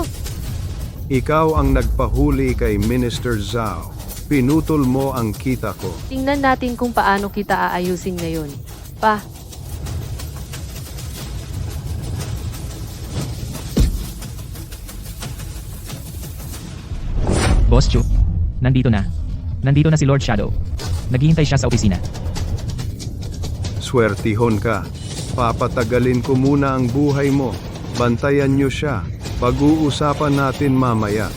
[SPEAKER 12] Ikaw ang nagpahuli kay Minister Zhao. Pinutol mo ang kita ko.
[SPEAKER 2] Tingnan natin kung paano kita aayusin ngayon. Pa,
[SPEAKER 3] Boss Chu, nandito na. Nandito na si Lord Shadow. Naghihintay siya sa opisina.
[SPEAKER 12] Swertihon ka. Papatagalin ko muna ang buhay mo. Bantayan niyo siya. Pag-uusapan natin mamaya.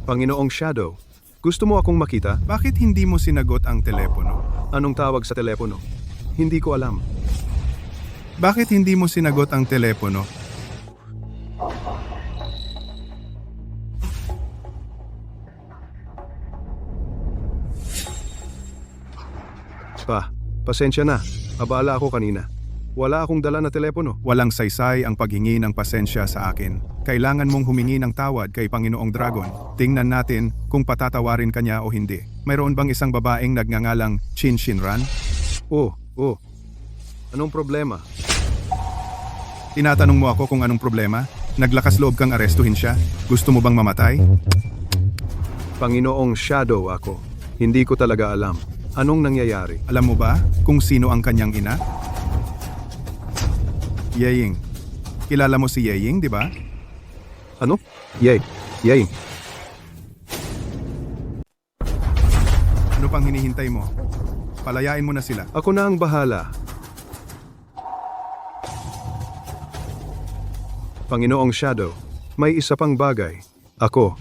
[SPEAKER 12] Panginoong Shadow, gusto mo akong makita?
[SPEAKER 5] Bakit hindi mo sinagot ang telepono?
[SPEAKER 12] Anong tawag sa telepono? Hindi ko alam.
[SPEAKER 5] Bakit hindi mo sinagot ang telepono?
[SPEAKER 12] Pasensya na. Abala ako kanina. Wala akong dala na telepono.
[SPEAKER 5] Walang saysay ang paghingi ng pasensya sa akin. Kailangan mong humingi ng tawad kay Panginoong Dragon. Tingnan natin kung patatawarin ka niya o hindi. Mayroon bang isang babaeng nagngangalang Chin Shinran?
[SPEAKER 12] Oh. Anong problema?
[SPEAKER 5] Tinatanong mo ako kung anong problema? Naglakas loob kang arestuhin siya? Gusto mo bang mamatay?
[SPEAKER 12] Panginoong Shadow ako. Hindi ko talaga alam. Anong nangyayari?
[SPEAKER 5] Alam mo ba kung sino ang kanyang ina? Yeying. Kilala mo si Yeying, di ba?
[SPEAKER 12] Ano? Yay.
[SPEAKER 5] Ano pang hinihintay mo? Palayain mo na sila.
[SPEAKER 12] Ako na ang bahala. Panginoong Shadow, may isa pang bagay. Ako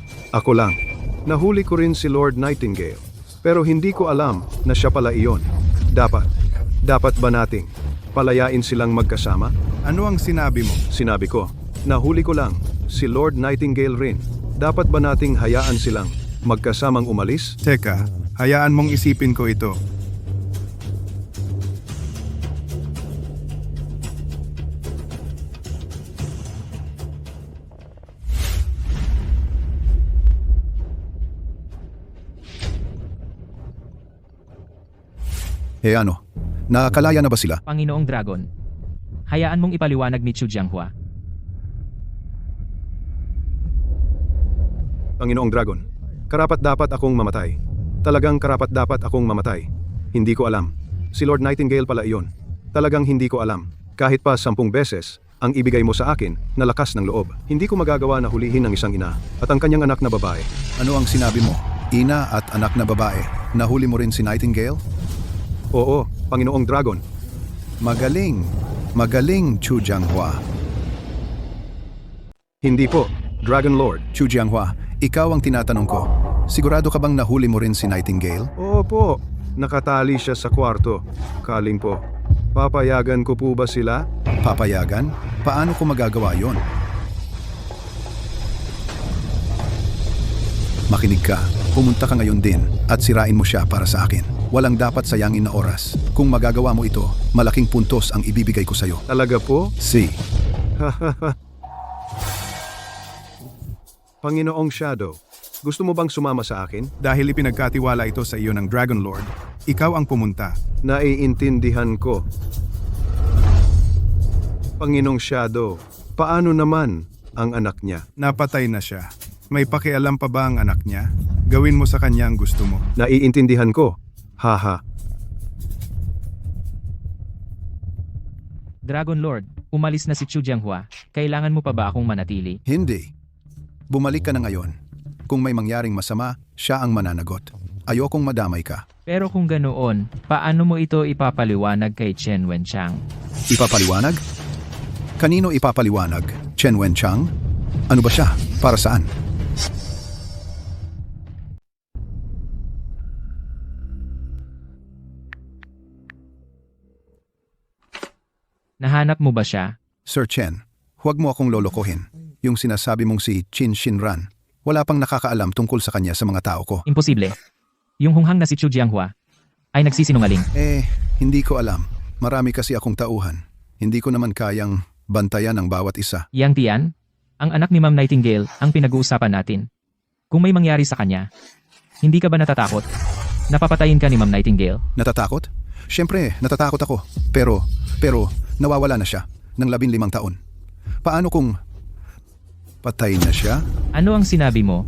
[SPEAKER 12] lang. Nahuli ko rin si Lord Nightingale. Pero hindi ko alam na siya pala iyon. Dapat ba nating palayain silang magkasama?
[SPEAKER 5] Ano ang sinabi mo?
[SPEAKER 12] Sinabi ko, nahuli ko lang si Lord Nightingale rin. Dapat ba nating hayaan silang magkasamang umalis?
[SPEAKER 5] Teka, hayaan mong isipin ko ito.
[SPEAKER 13] Ano? Nakakalaya na ba sila?
[SPEAKER 3] Panginoong Dragon, hayaan mong ipaliwanag ni Chu Jianghua.
[SPEAKER 12] Panginoong Dragon, karapat-dapat akong mamatay. Talagang karapat-dapat akong mamatay. Hindi ko alam. Si Lord Nightingale pala iyon. Talagang hindi ko alam. Kahit pa 10 beses, ang ibigay mo sa akin na lakas ng loob. Hindi ko magagawa na hulihin ng isang ina at ang kanyang anak na babae.
[SPEAKER 13] Ano ang sinabi mo? Ina at anak na babae. Nahuli mo rin si Nightingale?
[SPEAKER 12] Oo, Panginoong Dragon.
[SPEAKER 13] Magaling, Chu Jianghua.
[SPEAKER 12] Hindi po, Dragon Lord.
[SPEAKER 13] Chu Jianghua, ikaw ang tinatanong ko. Sigurado ka bang nahuli mo rin si Nightingale?
[SPEAKER 12] Oo po, nakatali siya sa kwarto. Kaling po. Papayagan ko po ba sila?
[SPEAKER 13] Papayagan? Paano ko magagawa yon? Makinig ka. Pumunta ka ngayon din at sirain mo siya para sa akin. Walang dapat sayangin na oras. Kung magagawa mo ito, malaking puntos ang ibibigay ko sa'yo.
[SPEAKER 12] Talaga po?
[SPEAKER 13] Si.
[SPEAKER 12] Panginoong Shadow, gusto mo bang sumama sa akin?
[SPEAKER 5] Dahil ipinagkatiwala ito sa iyo ng Dragon Lord, ikaw ang pumunta.
[SPEAKER 12] Naiintindihan ko. Panginoong Shadow, paano naman ang anak niya?
[SPEAKER 5] Napatay na siya. May pakialam pa ba ang anak niya? Gawin mo sa kanya ang gusto mo.
[SPEAKER 12] Naiintindihan ko. Haha.
[SPEAKER 3] Dragon Lord, umalis na si Chu Jianghua. Kailangan mo pa ba akong manatili?
[SPEAKER 13] Hindi. Bumalik ka na ngayon. Kung may mangyaring masama, siya ang mananagot. Ayokong madamay ka.
[SPEAKER 3] Pero kung ganoon, paano mo ito ipapaliwanag kay Chen Wenchang?
[SPEAKER 13] Ipapaliwanag? Kanino ipapaliwanag? Chen Wenchang? Ano ba siya? Para saan?
[SPEAKER 3] Nahanap mo ba siya?
[SPEAKER 13] Sir Chen, huwag mo akong lolokohin. Yung sinasabi mong si Qin Shinran, wala pang nakakaalam tungkol sa kanya sa mga tao ko.
[SPEAKER 3] Imposible. Yung hunghang na si Chu Jianghua ay nagsisinungaling.
[SPEAKER 13] Hindi ko alam. Marami kasi akong tauhan. Hindi ko naman kayang bantayan ang bawat isa.
[SPEAKER 3] Yang Tian, ang anak ni Ma'am Nightingale ang pinag-uusapan natin. Kung may mangyari sa kanya, hindi ka ba natatakot? Napapatayin ka ni Ma'am Nightingale?
[SPEAKER 13] Natatakot? Siyempre, natatakot ako. Pero, nawawala na siya ng 15 taon. Paano kung patay na siya?
[SPEAKER 3] Ano ang sinabi mo?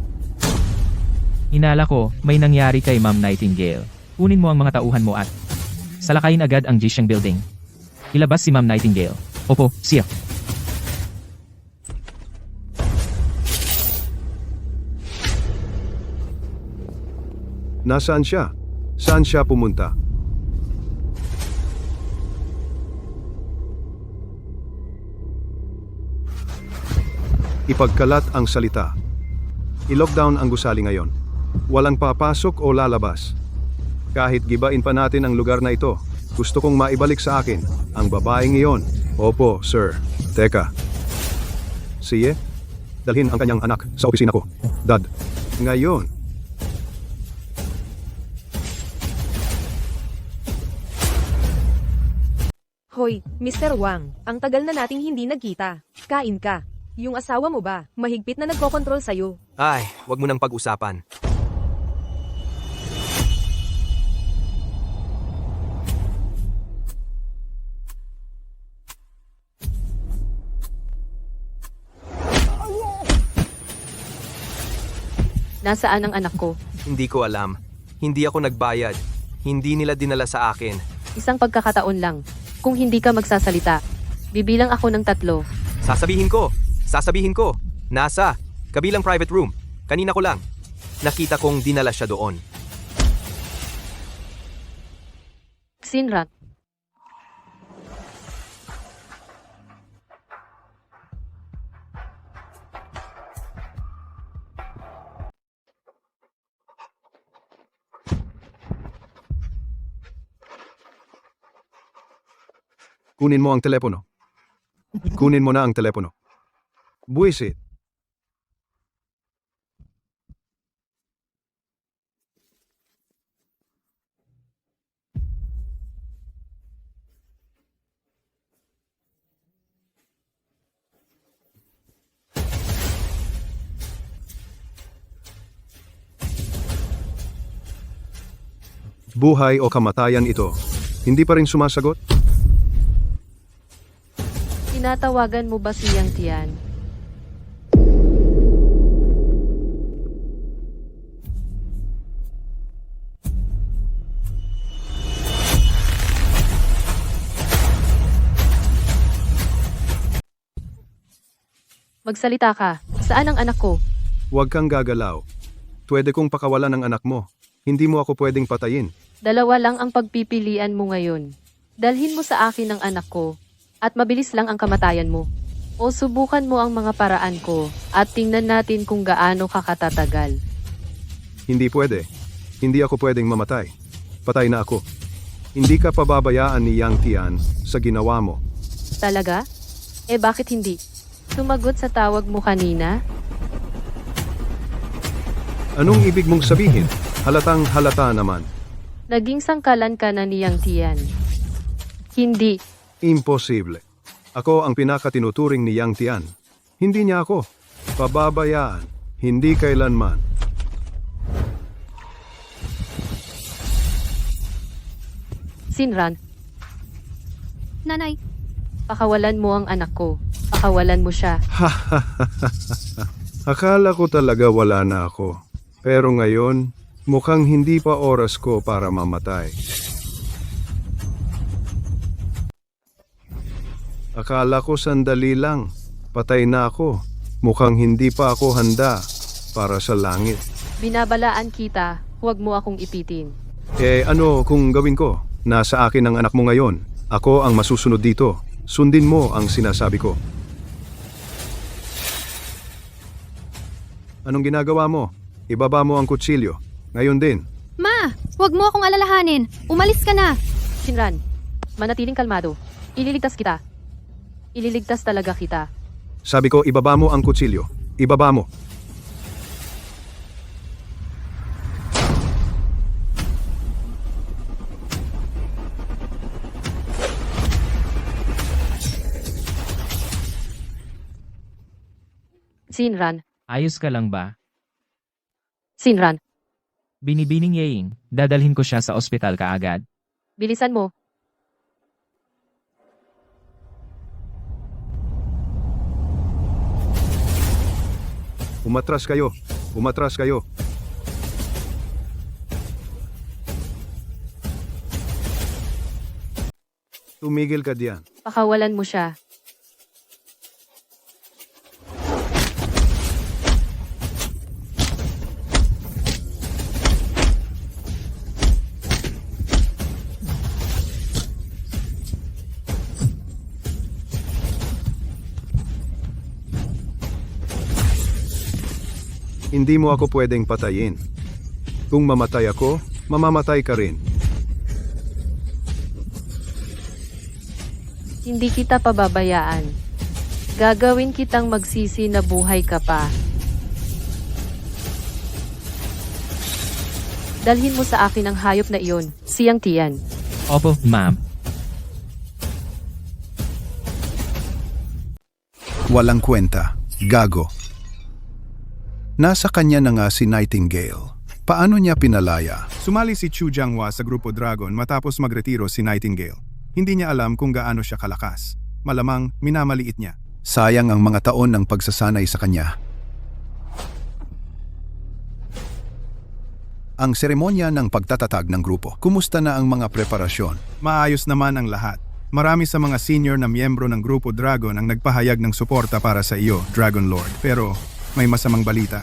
[SPEAKER 3] Hinala ko, may nangyari kay Ma'am Nightingale. Kunin mo ang mga tauhan mo at salakayin agad ang Jisheng Building. Ilabas si Ma'am Nightingale. Opo, siya.
[SPEAKER 12] Nasaan siya? Saan siya pumunta? Ipagkalat ang salita. I-lockdown ang gusali ngayon. Walang papasok o lalabas. Kahit gibain pa natin ang lugar na ito, gusto kong maibalik sa akin ang babaeng iyon. Opo, sir. Teka. Siye, dalhin ang kanyang anak sa opisina ko. Dad. Ngayon.
[SPEAKER 6] Hoy, Mr. Wang, ang tagal na nating hindi nagkita. Kain ka. Yung asawa mo ba, mahigpit na nagkokontrol sa'yo.
[SPEAKER 9] Ay, wag mo nang pag-usapan.
[SPEAKER 2] Nasaan ang anak ko?
[SPEAKER 9] Hindi ko alam. Hindi ako nagbayad. Hindi nila dinala sa akin.
[SPEAKER 2] Isang pagkakataon lang. Kung hindi ka magsasalita, bibilang ako ng 3.
[SPEAKER 9] Sasabihin ko. Nasa kabilang private room. Kanina ko lang. Nakita kong dinala siya doon.
[SPEAKER 2] Xinrak.
[SPEAKER 12] Kunin mo ang telepono. Kunin mo na ang telepono. Buwisit. Buhay o kamatayan ito. Hindi pa rin sumasagot?
[SPEAKER 2] Tinatawagan mo ba si Yang Tian? Magsalita ka. Saan ang anak ko?
[SPEAKER 12] Huwag kang gagalaw. Pwede kong pakawalan ang anak mo. Hindi mo ako pwedeng patayin.
[SPEAKER 2] 2 lang ang pagpipilian mo ngayon. Dalhin mo sa akin ang anak ko, at mabilis lang ang kamatayan mo. O subukan mo ang mga paraan ko, at tingnan natin kung gaano ka katatagal.
[SPEAKER 12] Hindi pwede. Hindi ako pwedeng mamatay. Patay na ako. Hindi ka pababayaan ni Yang Tian sa ginawa mo.
[SPEAKER 2] Talaga? Bakit hindi? Sumagot sa tawag mo kanina?
[SPEAKER 12] Anong ibig mong sabihin? Halatang halata naman.
[SPEAKER 2] Naging sangkalan ka na niyang Tian. Hindi.
[SPEAKER 12] Imposible. Ako ang pinakatinuturing ni Yang Tian. Hindi niya ako pababayaan. Hindi kailanman.
[SPEAKER 2] Sinran,
[SPEAKER 7] Nanay,
[SPEAKER 2] pakawalan mo ang anak ko. Pakawalan mo siya.
[SPEAKER 12] Akala ko talaga wala na ako. Pero ngayon, mukhang hindi pa oras ko para mamatay. Akala ko sandali lang. Patay na ako. Mukhang hindi pa ako handa para sa langit.
[SPEAKER 2] Binabalaan kita, huwag mo akong ipitin.
[SPEAKER 12] Ano kung gawin ko? Nasa akin ang anak mo ngayon. Ako ang masusunod dito. Sundin mo ang sinasabi ko. Anong ginagawa mo? Ibaba mo ang kutsilyo. Ngayon din.
[SPEAKER 7] Ma, huwag mo akong alalahanin. Umalis ka na.
[SPEAKER 2] Shinran, manatiling kalmado. Ililigtas kita. Ililigtas talaga kita.
[SPEAKER 12] Sabi ko, ibaba mo ang kutsilyo. Ibaba mo.
[SPEAKER 2] Sinran,
[SPEAKER 3] Ayos ka lang ba?
[SPEAKER 2] Sinran,
[SPEAKER 3] Binibining Yeying, dadalhin ko siya sa ospital kaagad.
[SPEAKER 2] bilisan mo.
[SPEAKER 12] Umatras kayo. Umatras kayo. Tumigil ka diyan.
[SPEAKER 2] Pakawalan mo siya.
[SPEAKER 12] Hindi mo ako pwedeng patayin. Kung mamatay ako, mamamatay ka rin.
[SPEAKER 2] Hindi kita pababayaan. Gagawin kitang magsisi na buhay ka pa. Dalhin mo sa akin ang hayop na iyon, siyang Tian.
[SPEAKER 3] Opo, ma'am.
[SPEAKER 13] Walang kwenta. Gago. Nasa kanya na nga si Nightingale. Paano niya pinalaya?
[SPEAKER 5] Sumali si Chu Jianghua sa Grupo Dragon matapos magretiro si Nightingale. Hindi niya alam kung gaano siya kalakas. Malamang minamaliit niya.
[SPEAKER 13] Sayang ang mga taon ng pagsasanay sa kanya. Ang seremonya ng pagtatatag ng grupo. Kumusta na ang mga preparasyon?
[SPEAKER 5] Maayos naman ang lahat. Marami sa mga senior na miyembro ng Grupo Dragon ang nagpahayag ng suporta para sa iyo, Dragon Lord. Pero may masamang balita.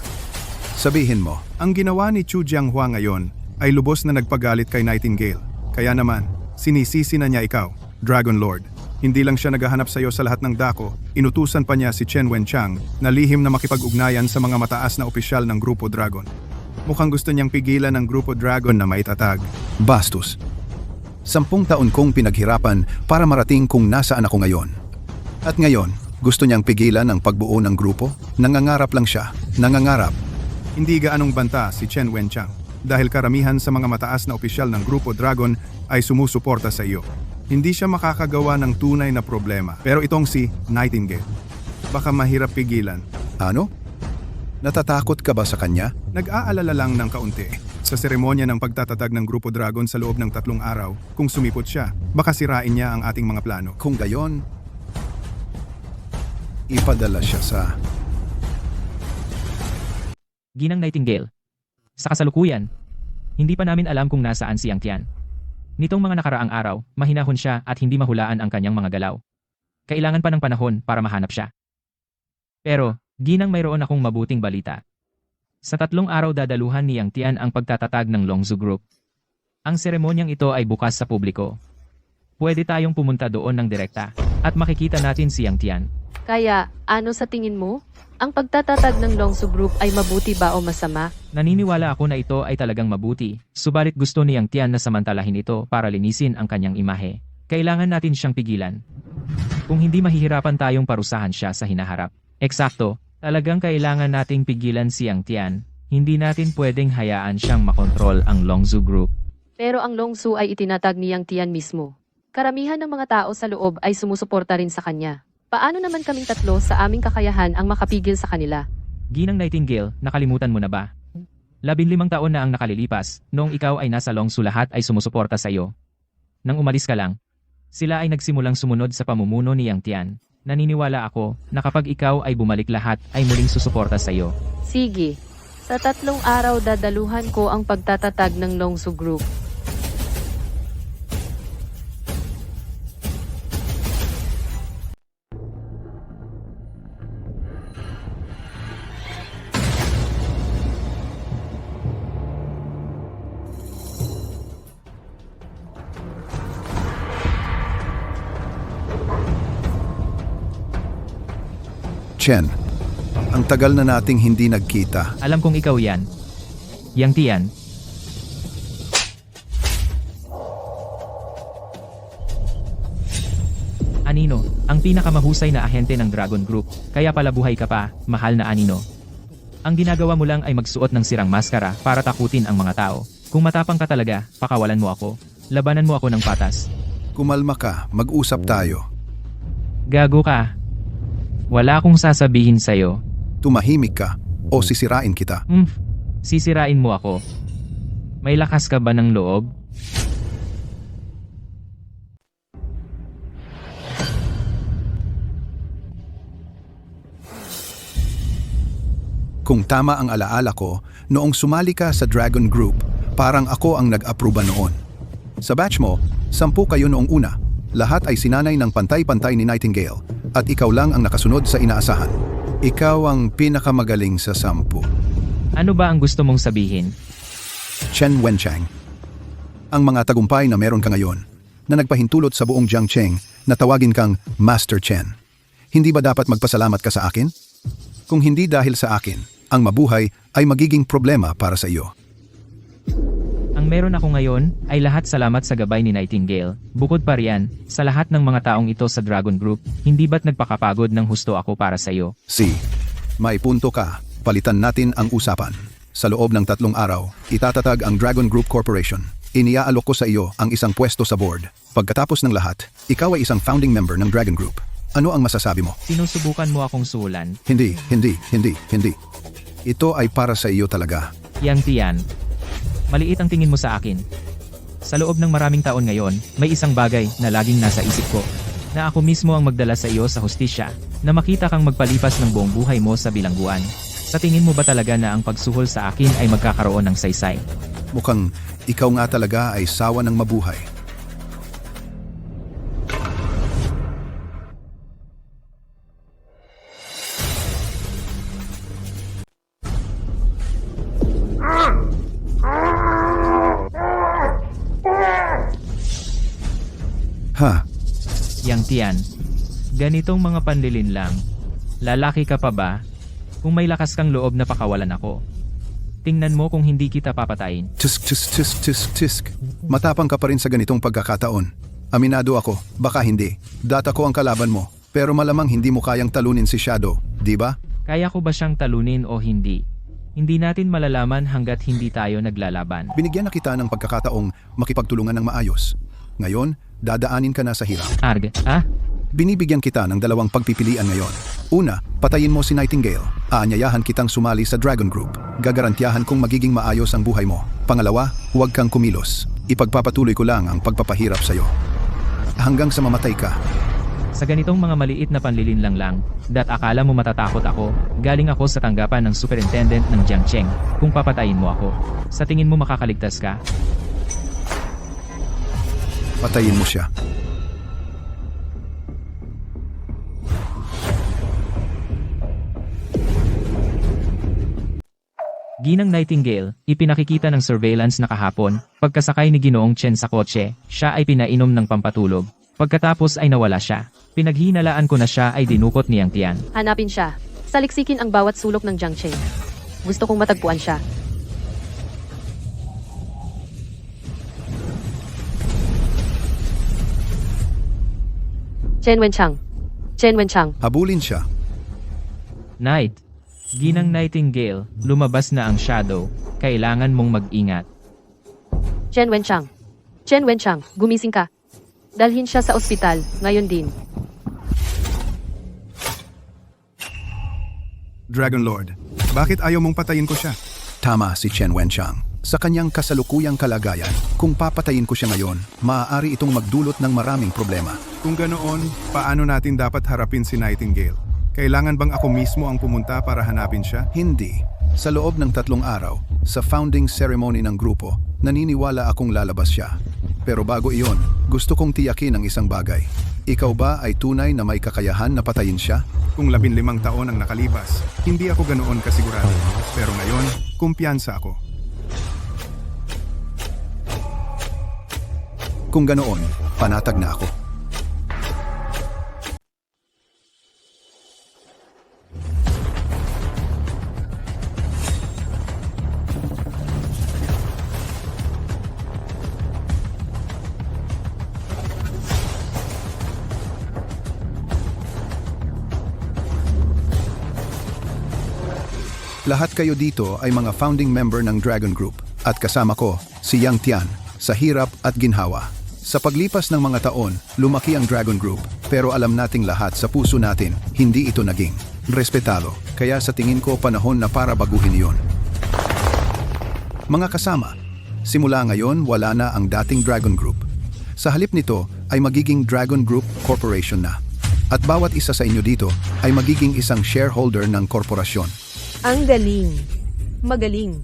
[SPEAKER 13] Sabihin mo.
[SPEAKER 5] Ang ginawa ni Chu Jianghua ngayon ay lubos na nagpagalit kay Nightingale. Kaya naman, sinisisi na niya ikaw, Dragon Lord. Hindi lang siya naghahanap sa iyo sa lahat ng dako, inutusan pa niya si Chen Wenchang na lihim na makipag-ugnayan sa mga mataas na opisyal ng Grupo Dragon. Mukhang gusto niyang pigilan ng Grupo Dragon na maitatag.
[SPEAKER 13] Bastos. 10 taon kong pinaghirapan para marating kung nasaan ako ngayon. At ngayon, gusto niyang pigilan ang pagbuo ng grupo? Nangangarap lang siya. Nangangarap.
[SPEAKER 5] Hindi gaanong banta si Chen Wenchang dahil karamihan sa mga mataas na opisyal ng Grupo Dragon ay sumusuporta sa iyo. Hindi siya makakagawa ng tunay na problema. Pero itong si Nightingale, baka mahirap pigilan.
[SPEAKER 13] Ano? Natatakot ka ba sa kanya?
[SPEAKER 5] Nag-aalala lang ng kaunti. Sa seremonya ng pagtatatag ng Grupo Dragon sa loob ng 3 araw, kung sumipot siya, baka sirain niya ang ating mga plano.
[SPEAKER 13] Kung gayon, ipadala siya sa...
[SPEAKER 3] Ginang Nightingale. Sa kasalukuyan, hindi pa namin alam kung nasaan si Yang Tian. Nitong mga nakaraang araw, mahinahon siya at hindi mahulaan ang kanyang mga galaw. Kailangan pa ng panahon para mahanap siya. Pero, Ginang, mayroon akong mabuting balita. Sa 3 araw dadaluhan ni Yang Tian ang pagtatatag ng Longzhu Group. Ang seremonyang ito ay bukas sa publiko. Pwede tayong pumunta doon ng direkta at makikita natin si Yang Tian.
[SPEAKER 2] Kaya, ano sa tingin mo? Ang pagtatatag ng Longzhu Group ay mabuti ba o masama?
[SPEAKER 3] Naniniwala ako na ito ay talagang mabuti, subalit gusto ni Yang Tian na samantalahin ito para linisin ang kanyang imahe. Kailangan natin siyang pigilan. Kung hindi, mahihirapan tayong parusahan siya sa hinaharap. Eksakto, talagang kailangan nating pigilan si Yang Tian. Hindi natin pwedeng hayaan siyang makontrol ang Longzhu Group.
[SPEAKER 2] Pero ang Longsu ay itinatag ni Yang Tian mismo. Karamihan ng mga tao sa loob ay sumusuporta rin sa kanya. Paano naman kaming tatlo sa aming kakayahan ang makapigil sa kanila?
[SPEAKER 3] Ginang Nightingale, nakalimutan mo na ba? 15 taon na ang nakalilipas, noong ikaw ay nasa Longzhu lahat ay sumusuporta sa iyo. Nang umalis ka lang, sila ay nagsimulang sumunod sa pamumuno ni Yang Tian. Naniniwala ako na kapag ikaw ay bumalik lahat ay muling susuporta sa iyo.
[SPEAKER 2] Sige. Sa 3 araw dadaluhan ko ang pagtatatag ng Longsu Group.
[SPEAKER 13] Chen, ang tagal na nating hindi nagkita.
[SPEAKER 3] Alam kong ikaw yan. Yang Tian. Anino, ang pinakamahusay na ahente ng Dragon Group, kaya pala buhay ka pa, mahal na Anino. Ang ginagawa mo lang ay magsuot ng sirang maskara para takutin ang mga tao. Kung matapang ka talaga, pakawalan mo ako. Labanan mo ako ng patas.
[SPEAKER 13] Kumalma ka, mag-usap tayo.
[SPEAKER 3] Gago ka. Wala akong sasabihin sa'yo.
[SPEAKER 13] Tumahimik ka o sisirain kita.
[SPEAKER 3] Sisirain mo ako. May lakas ka ba ng loob?
[SPEAKER 13] Kung tama ang alaala ko, noong sumali ka sa Dragon Group, parang ako ang nag-aproba noon. Sa batch mo, 10 kayo noong una. Lahat ay sinanay ng pantay-pantay ni Nightingale at ikaw lang ang nakasunod sa inaasahan. Ikaw ang pinakamagaling sa 10.
[SPEAKER 3] Ano ba ang gusto mong sabihin?
[SPEAKER 13] Chen Wenchang. Ang mga tagumpay na meron ka ngayon, na nagpahintulot sa buong Jiangcheng na tawagin kang Master Chen. Hindi ba dapat magpasalamat ka sa akin? Kung hindi dahil sa akin, ang mabuhay ay magiging problema para sa iyo.
[SPEAKER 3] Ang meron ako ngayon ay lahat salamat sa gabay ni Nightingale. Bukod pa riyan, sa lahat ng mga taong ito sa Dragon Group, hindi ba't nagpakapagod ng husto ako para sa iyo?
[SPEAKER 13] May punto ka. Palitan natin ang usapan. Sa loob ng 3 araw, itatatag ang Dragon Group Corporation. Iniaalok ko sa iyo ang isang pwesto sa board. Pagkatapos ng lahat, ikaw ay isang founding member ng Dragon Group. Ano ang masasabi mo?
[SPEAKER 3] Sinusubukan mo akong suulan.
[SPEAKER 13] Hindi. Ito ay para sa iyo talaga.
[SPEAKER 3] Yang Tian. Maliit ang tingin mo sa akin. Sa loob ng maraming taon ngayon, may isang bagay na laging nasa isip ko. Na ako mismo ang magdala sa iyo sa hustisya, na makita kang magpalipas ng buong buhay mo sa bilangguan. Sa tingin mo ba talaga na ang pagsuhol sa akin ay magkakaroon ng saysay?
[SPEAKER 13] Mukhang ikaw nga talaga ay sawa ng mabuhay.
[SPEAKER 3] Yang Tian. Ganitong mga panlilin lang. Lalaki ka pa ba? Kung may lakas kang loob na pakawalan ako. Tingnan mo kung hindi kita papatayin.
[SPEAKER 13] Tisk. Matapang ka pa rin sa ganitong pagkakataon. Aminado ako, baka hindi. Data ko ang kalaban mo, pero malamang hindi mo kayang talunin si Shadow, di ba?
[SPEAKER 3] Kaya ko ba siyang talunin o hindi? Hindi natin malalaman hanggat hindi tayo naglalaban.
[SPEAKER 13] Binigyan na kita ng pagkakataong makipagtulungan ng maayos. Ngayon, dadaanin ka na sa hirap. Binibigyan kita ng 2 pagpipilian ngayon. Una, patayin mo si Nightingale. Aanyayahan kitang sumali sa Dragon Group. Gagarantiyahan kong magiging maayos ang buhay mo. Pangalawa, huwag kang kumilos. Ipagpapatuloy ko lang ang pagpapahirap sa'yo. Hanggang sa mamatay ka.
[SPEAKER 3] Sa ganitong mga maliit na panlilin lang, akala mo matatakot ako, galing ako sa tanggapan ng superintendent ng Jiangcheng, kung papatayin mo ako. Sa tingin mo makakaligtas ka?
[SPEAKER 13] Patayin mo siya.
[SPEAKER 3] Ginang Nightingale, ipinakikita ng surveillance na kahapon, pagkasakay ni Ginoong Chen sa kotse, siya ay pinainom ng pampatulog. Pagkatapos ay nawala siya. Pinaghinalaan ko na siya ay dinukot ni Yang Tian.
[SPEAKER 2] Hanapin siya. Saliksikin ang bawat sulok ng Jiangcheng. Gusto kong matagpuan siya. Chen Wenchang.
[SPEAKER 13] Habulin siya.
[SPEAKER 3] Knight. Ginang Nightingale, lumabas na ang Shadow. Kailangan mong mag-ingat.
[SPEAKER 2] Chen Wenchang. Chen Wenchang, gumising ka. Dalhin siya sa ospital, ngayon din.
[SPEAKER 5] Dragon Lord, bakit ayaw mong patayin ko siya?
[SPEAKER 13] Tama si Chen Wenchang. Sa kanyang kasalukuyang kalagayan, kung papatayin ko siya ngayon, maaari itong magdulot ng maraming problema.
[SPEAKER 5] Kung ganoon, paano natin dapat harapin si Nightingale? Kailangan bang ako mismo ang pumunta para hanapin siya?
[SPEAKER 13] Hindi. Sa loob ng 3 araw, sa founding ceremony ng grupo, naniniwala akong lalabas siya. Pero bago iyon, gusto kong tiyakin ang isang bagay. Ikaw ba ay tunay na may kakayahan na patayin siya?
[SPEAKER 5] Kung 15 taon ang nakalipas, hindi ako ganoon kasigurado. Pero ngayon, kumpiyansa ako.
[SPEAKER 13] Kung ganoon, panatag na ako. Lahat kayo dito ay mga founding member ng Dragon Group at kasama ko, si Yang Tian, sa hirap at ginhawa. Sa paglipas ng mga taon, lumaki ang Dragon Group pero alam nating lahat sa puso natin, hindi ito naging respetado. Kaya sa tingin ko panahon na para baguhin iyon. Mga kasama, simula ngayon wala na ang dating Dragon Group. Sa halip nito ay magiging Dragon Group Corporation na. At bawat isa sa inyo dito ay magiging isang shareholder ng korporasyon.
[SPEAKER 6] Ang galing. Magaling.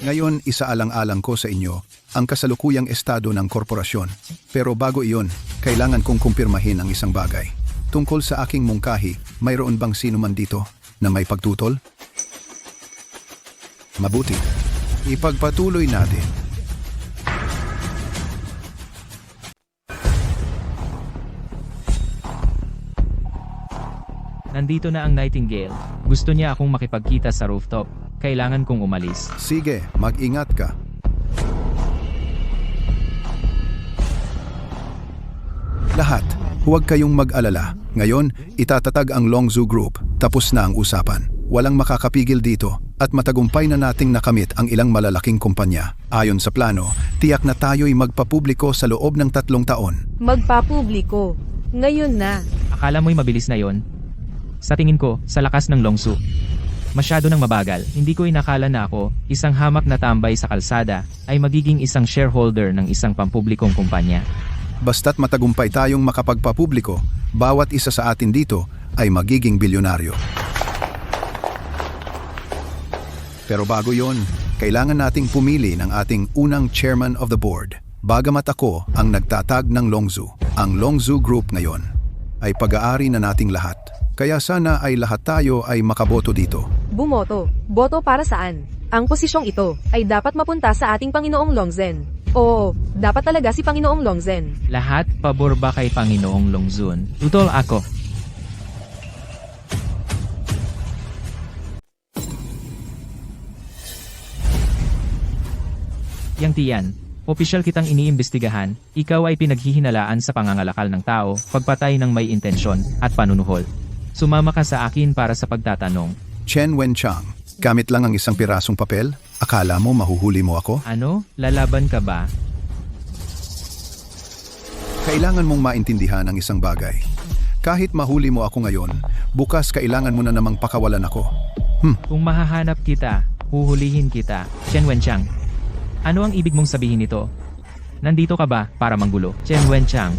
[SPEAKER 13] Ngayon, isaalang-alang ko sa inyo ang kasalukuyang estado ng korporasyon. Pero bago iyon, kailangan kong kumpirmahin ang isang bagay. Tungkol sa aking mungkahi, mayroon bang sino man dito na may pagtutol? Mabuti. Ipagpatuloy natin.
[SPEAKER 3] Nandito na ang Nightingale. Gusto niya akong makipagkita sa rooftop. Kailangan kong umalis.
[SPEAKER 13] Sige, mag-ingat ka. Lahat, huwag kayong mag-alala. Ngayon, itatatag ang Longzhu Group. Tapos na ang usapan. Walang makakapigil dito at matagumpay na nating nakamit ang ilang malalaking kumpanya. Ayon sa plano, tiyak na tayo'y magpapubliko sa loob ng 3 taon.
[SPEAKER 6] Magpapubliko. Ngayon na.
[SPEAKER 3] Akala mo'y mabilis na yon? Sa tingin ko, sa lakas ng Longzhu. Masyado nang mabagal. Hindi ko inakala na ako, isang hamak na tambay sa kalsada, ay magiging isang shareholder ng isang pampublikong kumpanya.
[SPEAKER 13] Basta't matagumpay tayong makapagpapubliko, bawat isa sa atin dito ay magiging bilyonaryo. Pero bago yon, kailangan nating pumili ng ating unang chairman of the board. Bagamat ako ang nagtatag ng Longzhu, ang Longzhu Group ngayon ay pag-aari na nating lahat. Kaya sana ay lahat tayo ay makaboto dito.
[SPEAKER 6] Bumoto. Boto para saan? Ang posisyong ito ay dapat mapunta sa ating Panginoong Longzhen. Oo, dapat talaga si Panginoong Longzhen.
[SPEAKER 3] Lahat pabor ba kay Panginoong Longzun? Tutol ako. Yang Tian, opisyal kitang iniimbestigahan, ikaw ay pinaghihinalaan sa pangangalakal ng tao, pagpatay ng may intensyon, at panunuhol. Sumama ka sa akin para sa pagtatanong.
[SPEAKER 13] Chen Wenchang, gamit lang ang isang pirasong papel? Akala mo mahuhuli mo ako?
[SPEAKER 3] Ano? Lalaban ka ba?
[SPEAKER 13] Kailangan mong maintindihan ang isang bagay. Kahit mahuli mo ako ngayon, bukas kailangan mo na namang pakawalan ako.
[SPEAKER 3] Kung mahahanap kita, huhulihin kita. Chen Wenchang. Ano ang ibig mong sabihin nito? Nandito ka ba para manggulo? Chen Wenchang.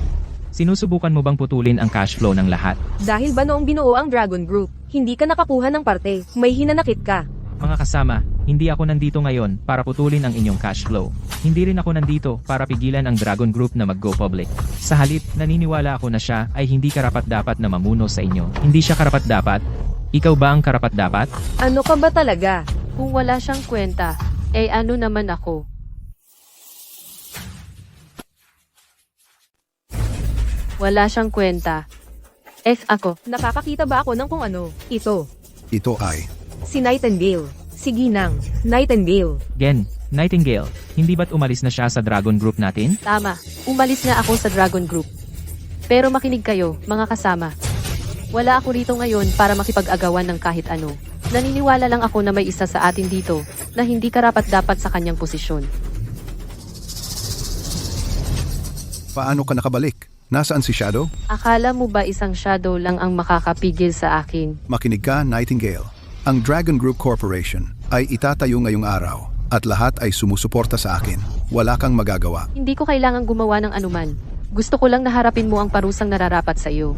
[SPEAKER 3] Sinusubukan mo bang putulin ang cash flow ng lahat?
[SPEAKER 6] Dahil ba noong binuo ang Dragon Group, hindi ka nakakuha ng parte, may hinanakit ka.
[SPEAKER 3] Mga kasama, hindi ako nandito ngayon para putulin ang inyong cash flow. Hindi rin ako nandito para pigilan ang Dragon Group na mag-go public. Sa halip, naniniwala ako na siya ay hindi karapat-dapat na mamuno sa inyo. Hindi siya karapat-dapat? Ikaw ba ang karapat-dapat?
[SPEAKER 6] Ano ka ba talaga?
[SPEAKER 2] Kung wala siyang kwenta, ano naman ako? Wala siyang kwenta. Ako.
[SPEAKER 6] Nakakakita ba ako ng kung ano? Ito.
[SPEAKER 13] Ito ay
[SPEAKER 6] Si Nightingale. Si Ginang. Nightingale.
[SPEAKER 3] Gen, Nightingale, hindi ba't umalis na siya sa Dragon Group natin?
[SPEAKER 2] Tama. Umalis na ako sa Dragon Group. Pero makinig kayo, mga kasama. Wala ako rito ngayon para makipag-agawan ng kahit ano. Naniniwala lang ako na may isa sa atin dito na hindi karapat-dapat sa kanyang posisyon.
[SPEAKER 13] Paano ka nakabalik? Nasaan si Shadow?
[SPEAKER 2] Akala mo ba isang shadow lang ang makakapigil sa akin?
[SPEAKER 13] Makinig ka, Nightingale. Ang Dragon Group Corporation ay itatayo ngayong araw at lahat ay sumusuporta sa akin. Wala kang magagawa.
[SPEAKER 2] Hindi ko kailangang gumawa ng anuman. Gusto ko lang na harapin mo ang parusang nararapat sa iyo.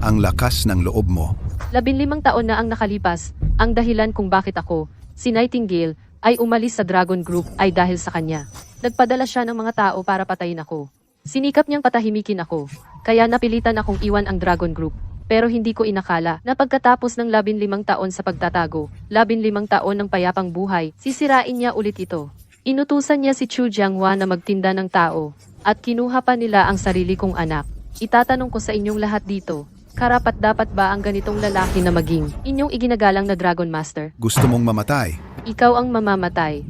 [SPEAKER 13] Ang lakas ng loob mo.
[SPEAKER 2] 15 taon na ang nakalipas, ang dahilan kung bakit ako, si Nightingale, ay umalis sa Dragon Group ay dahil sa kanya. Nagpadala siya ng mga tao para patayin ako. Sinikap niyang patahimikin ako, kaya napilitan akong iwan ang Dragon Group. Pero hindi ko inakala na pagkatapos ng 15 taon sa pagtatago, 15 taon ng payapang buhay, sisirain niya ulit ito. Inutusan niya si Chu Jianghua na magtinda ng tao, at kinuha pa nila ang sarili kong anak. Itatanong ko sa inyong lahat dito, karapat-dapat ba ang ganitong lalaki na maging inyong iginagalang na Dragon Master?
[SPEAKER 13] Gusto mong mamatay?
[SPEAKER 2] Ikaw ang mamamatay.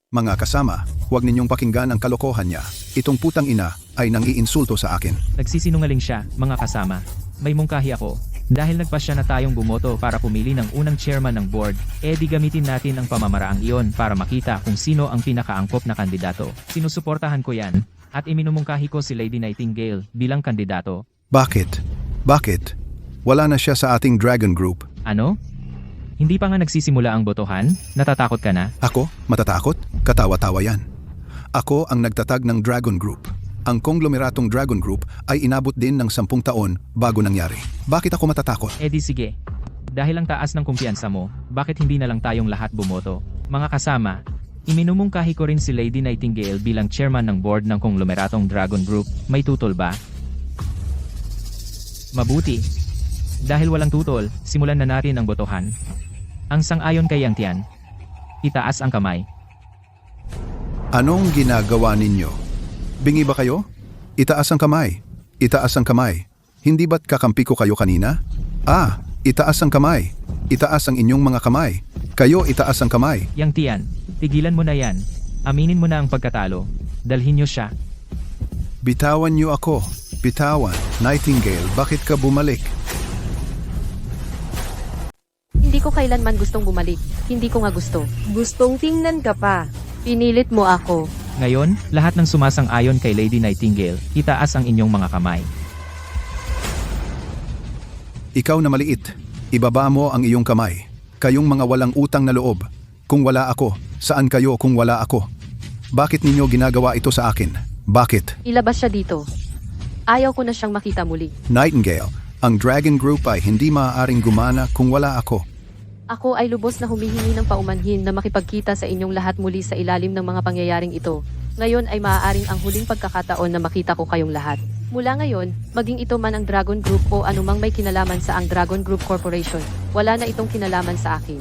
[SPEAKER 13] Mga kasama, huwag ninyong pakinggan ang kalokohan niya. Itong putang ina ay nang-iinsulto sa akin.
[SPEAKER 3] Nagsisinungaling siya, mga kasama. May mungkahi ako. Dahil nagpasya na tayong bumoto para pumili ng unang chairman ng board, di gamitin natin ang pamamaraang iyon para makita kung sino ang pinakaangkop na kandidato. Sinusuportahan ko yan, at iminumungkahi ko si Lady Nightingale bilang kandidato.
[SPEAKER 13] Bakit? Bakit? Wala na siya sa ating Dragon Group.
[SPEAKER 3] Ano? Hindi pa nga nagsisimula ang botohan? Natatakot ka na?
[SPEAKER 13] Ako? Matatakot? Katawa-tawa yan. Ako ang nagtatag ng Dragon Group. Ang konglomeratong Dragon Group ay inabot din ng 10 taon bago nangyari. Bakit ako matatakot?
[SPEAKER 3] Di sige. Dahil ang taas ng kumpiyansa mo, bakit hindi na lang tayong lahat bumoto? Mga kasama, iminumungkahi ko rin si Lady Nightingale bilang chairman ng board ng konglomeratong Dragon Group. May tutol ba? Mabuti. Dahil walang tutol, simulan na natin ang botohan. Ang sang-ayon kay Yang Tian, itaas ang kamay.
[SPEAKER 13] Anong ginagawa ninyo? Bingi ba kayo? Itaas ang kamay. Itaas ang kamay. Hindi ba't kakampi ko kayo kanina? Itaas ang kamay. Itaas ang inyong mga kamay. Kayo itaas ang kamay.
[SPEAKER 3] Yang Tian, tigilan mo na yan. Aminin mo na ang pagkatalo. Dalhin niyo siya.
[SPEAKER 13] Bitawan niyo ako. Bitawan. Nightingale, bakit ka bumalik?
[SPEAKER 2] Hindi ko kailanman gustong bumalik. Hindi ko nga gusto.
[SPEAKER 6] Gustong tingnan ka pa.
[SPEAKER 2] Pinilit mo ako.
[SPEAKER 3] Ngayon, lahat ng sumasang-ayon kay Lady Nightingale, itaas ang inyong mga kamay.
[SPEAKER 13] Ikaw na maliit, ibaba mo ang iyong kamay. Kayong mga walang utang na loob. Kung wala ako, saan kayo kung wala ako? Bakit ninyo ginagawa ito sa akin? Bakit?
[SPEAKER 2] Ilabas siya dito. Ayaw ko na siyang makita muli.
[SPEAKER 13] Nightingale, ang Dragon Group ay hindi maaaring gumana kung wala ako.
[SPEAKER 2] Ako ay lubos na humihingi ng paumanhin na makipagkita sa inyong lahat muli sa ilalim ng mga pangyayaring ito. Ngayon ay maaaring ang huling pagkakataon na makita ko kayong lahat. Mula ngayon, maging ito man ang Dragon Group o anumang may kinalaman sa ang Dragon Group Corporation, wala na itong kinalaman sa akin.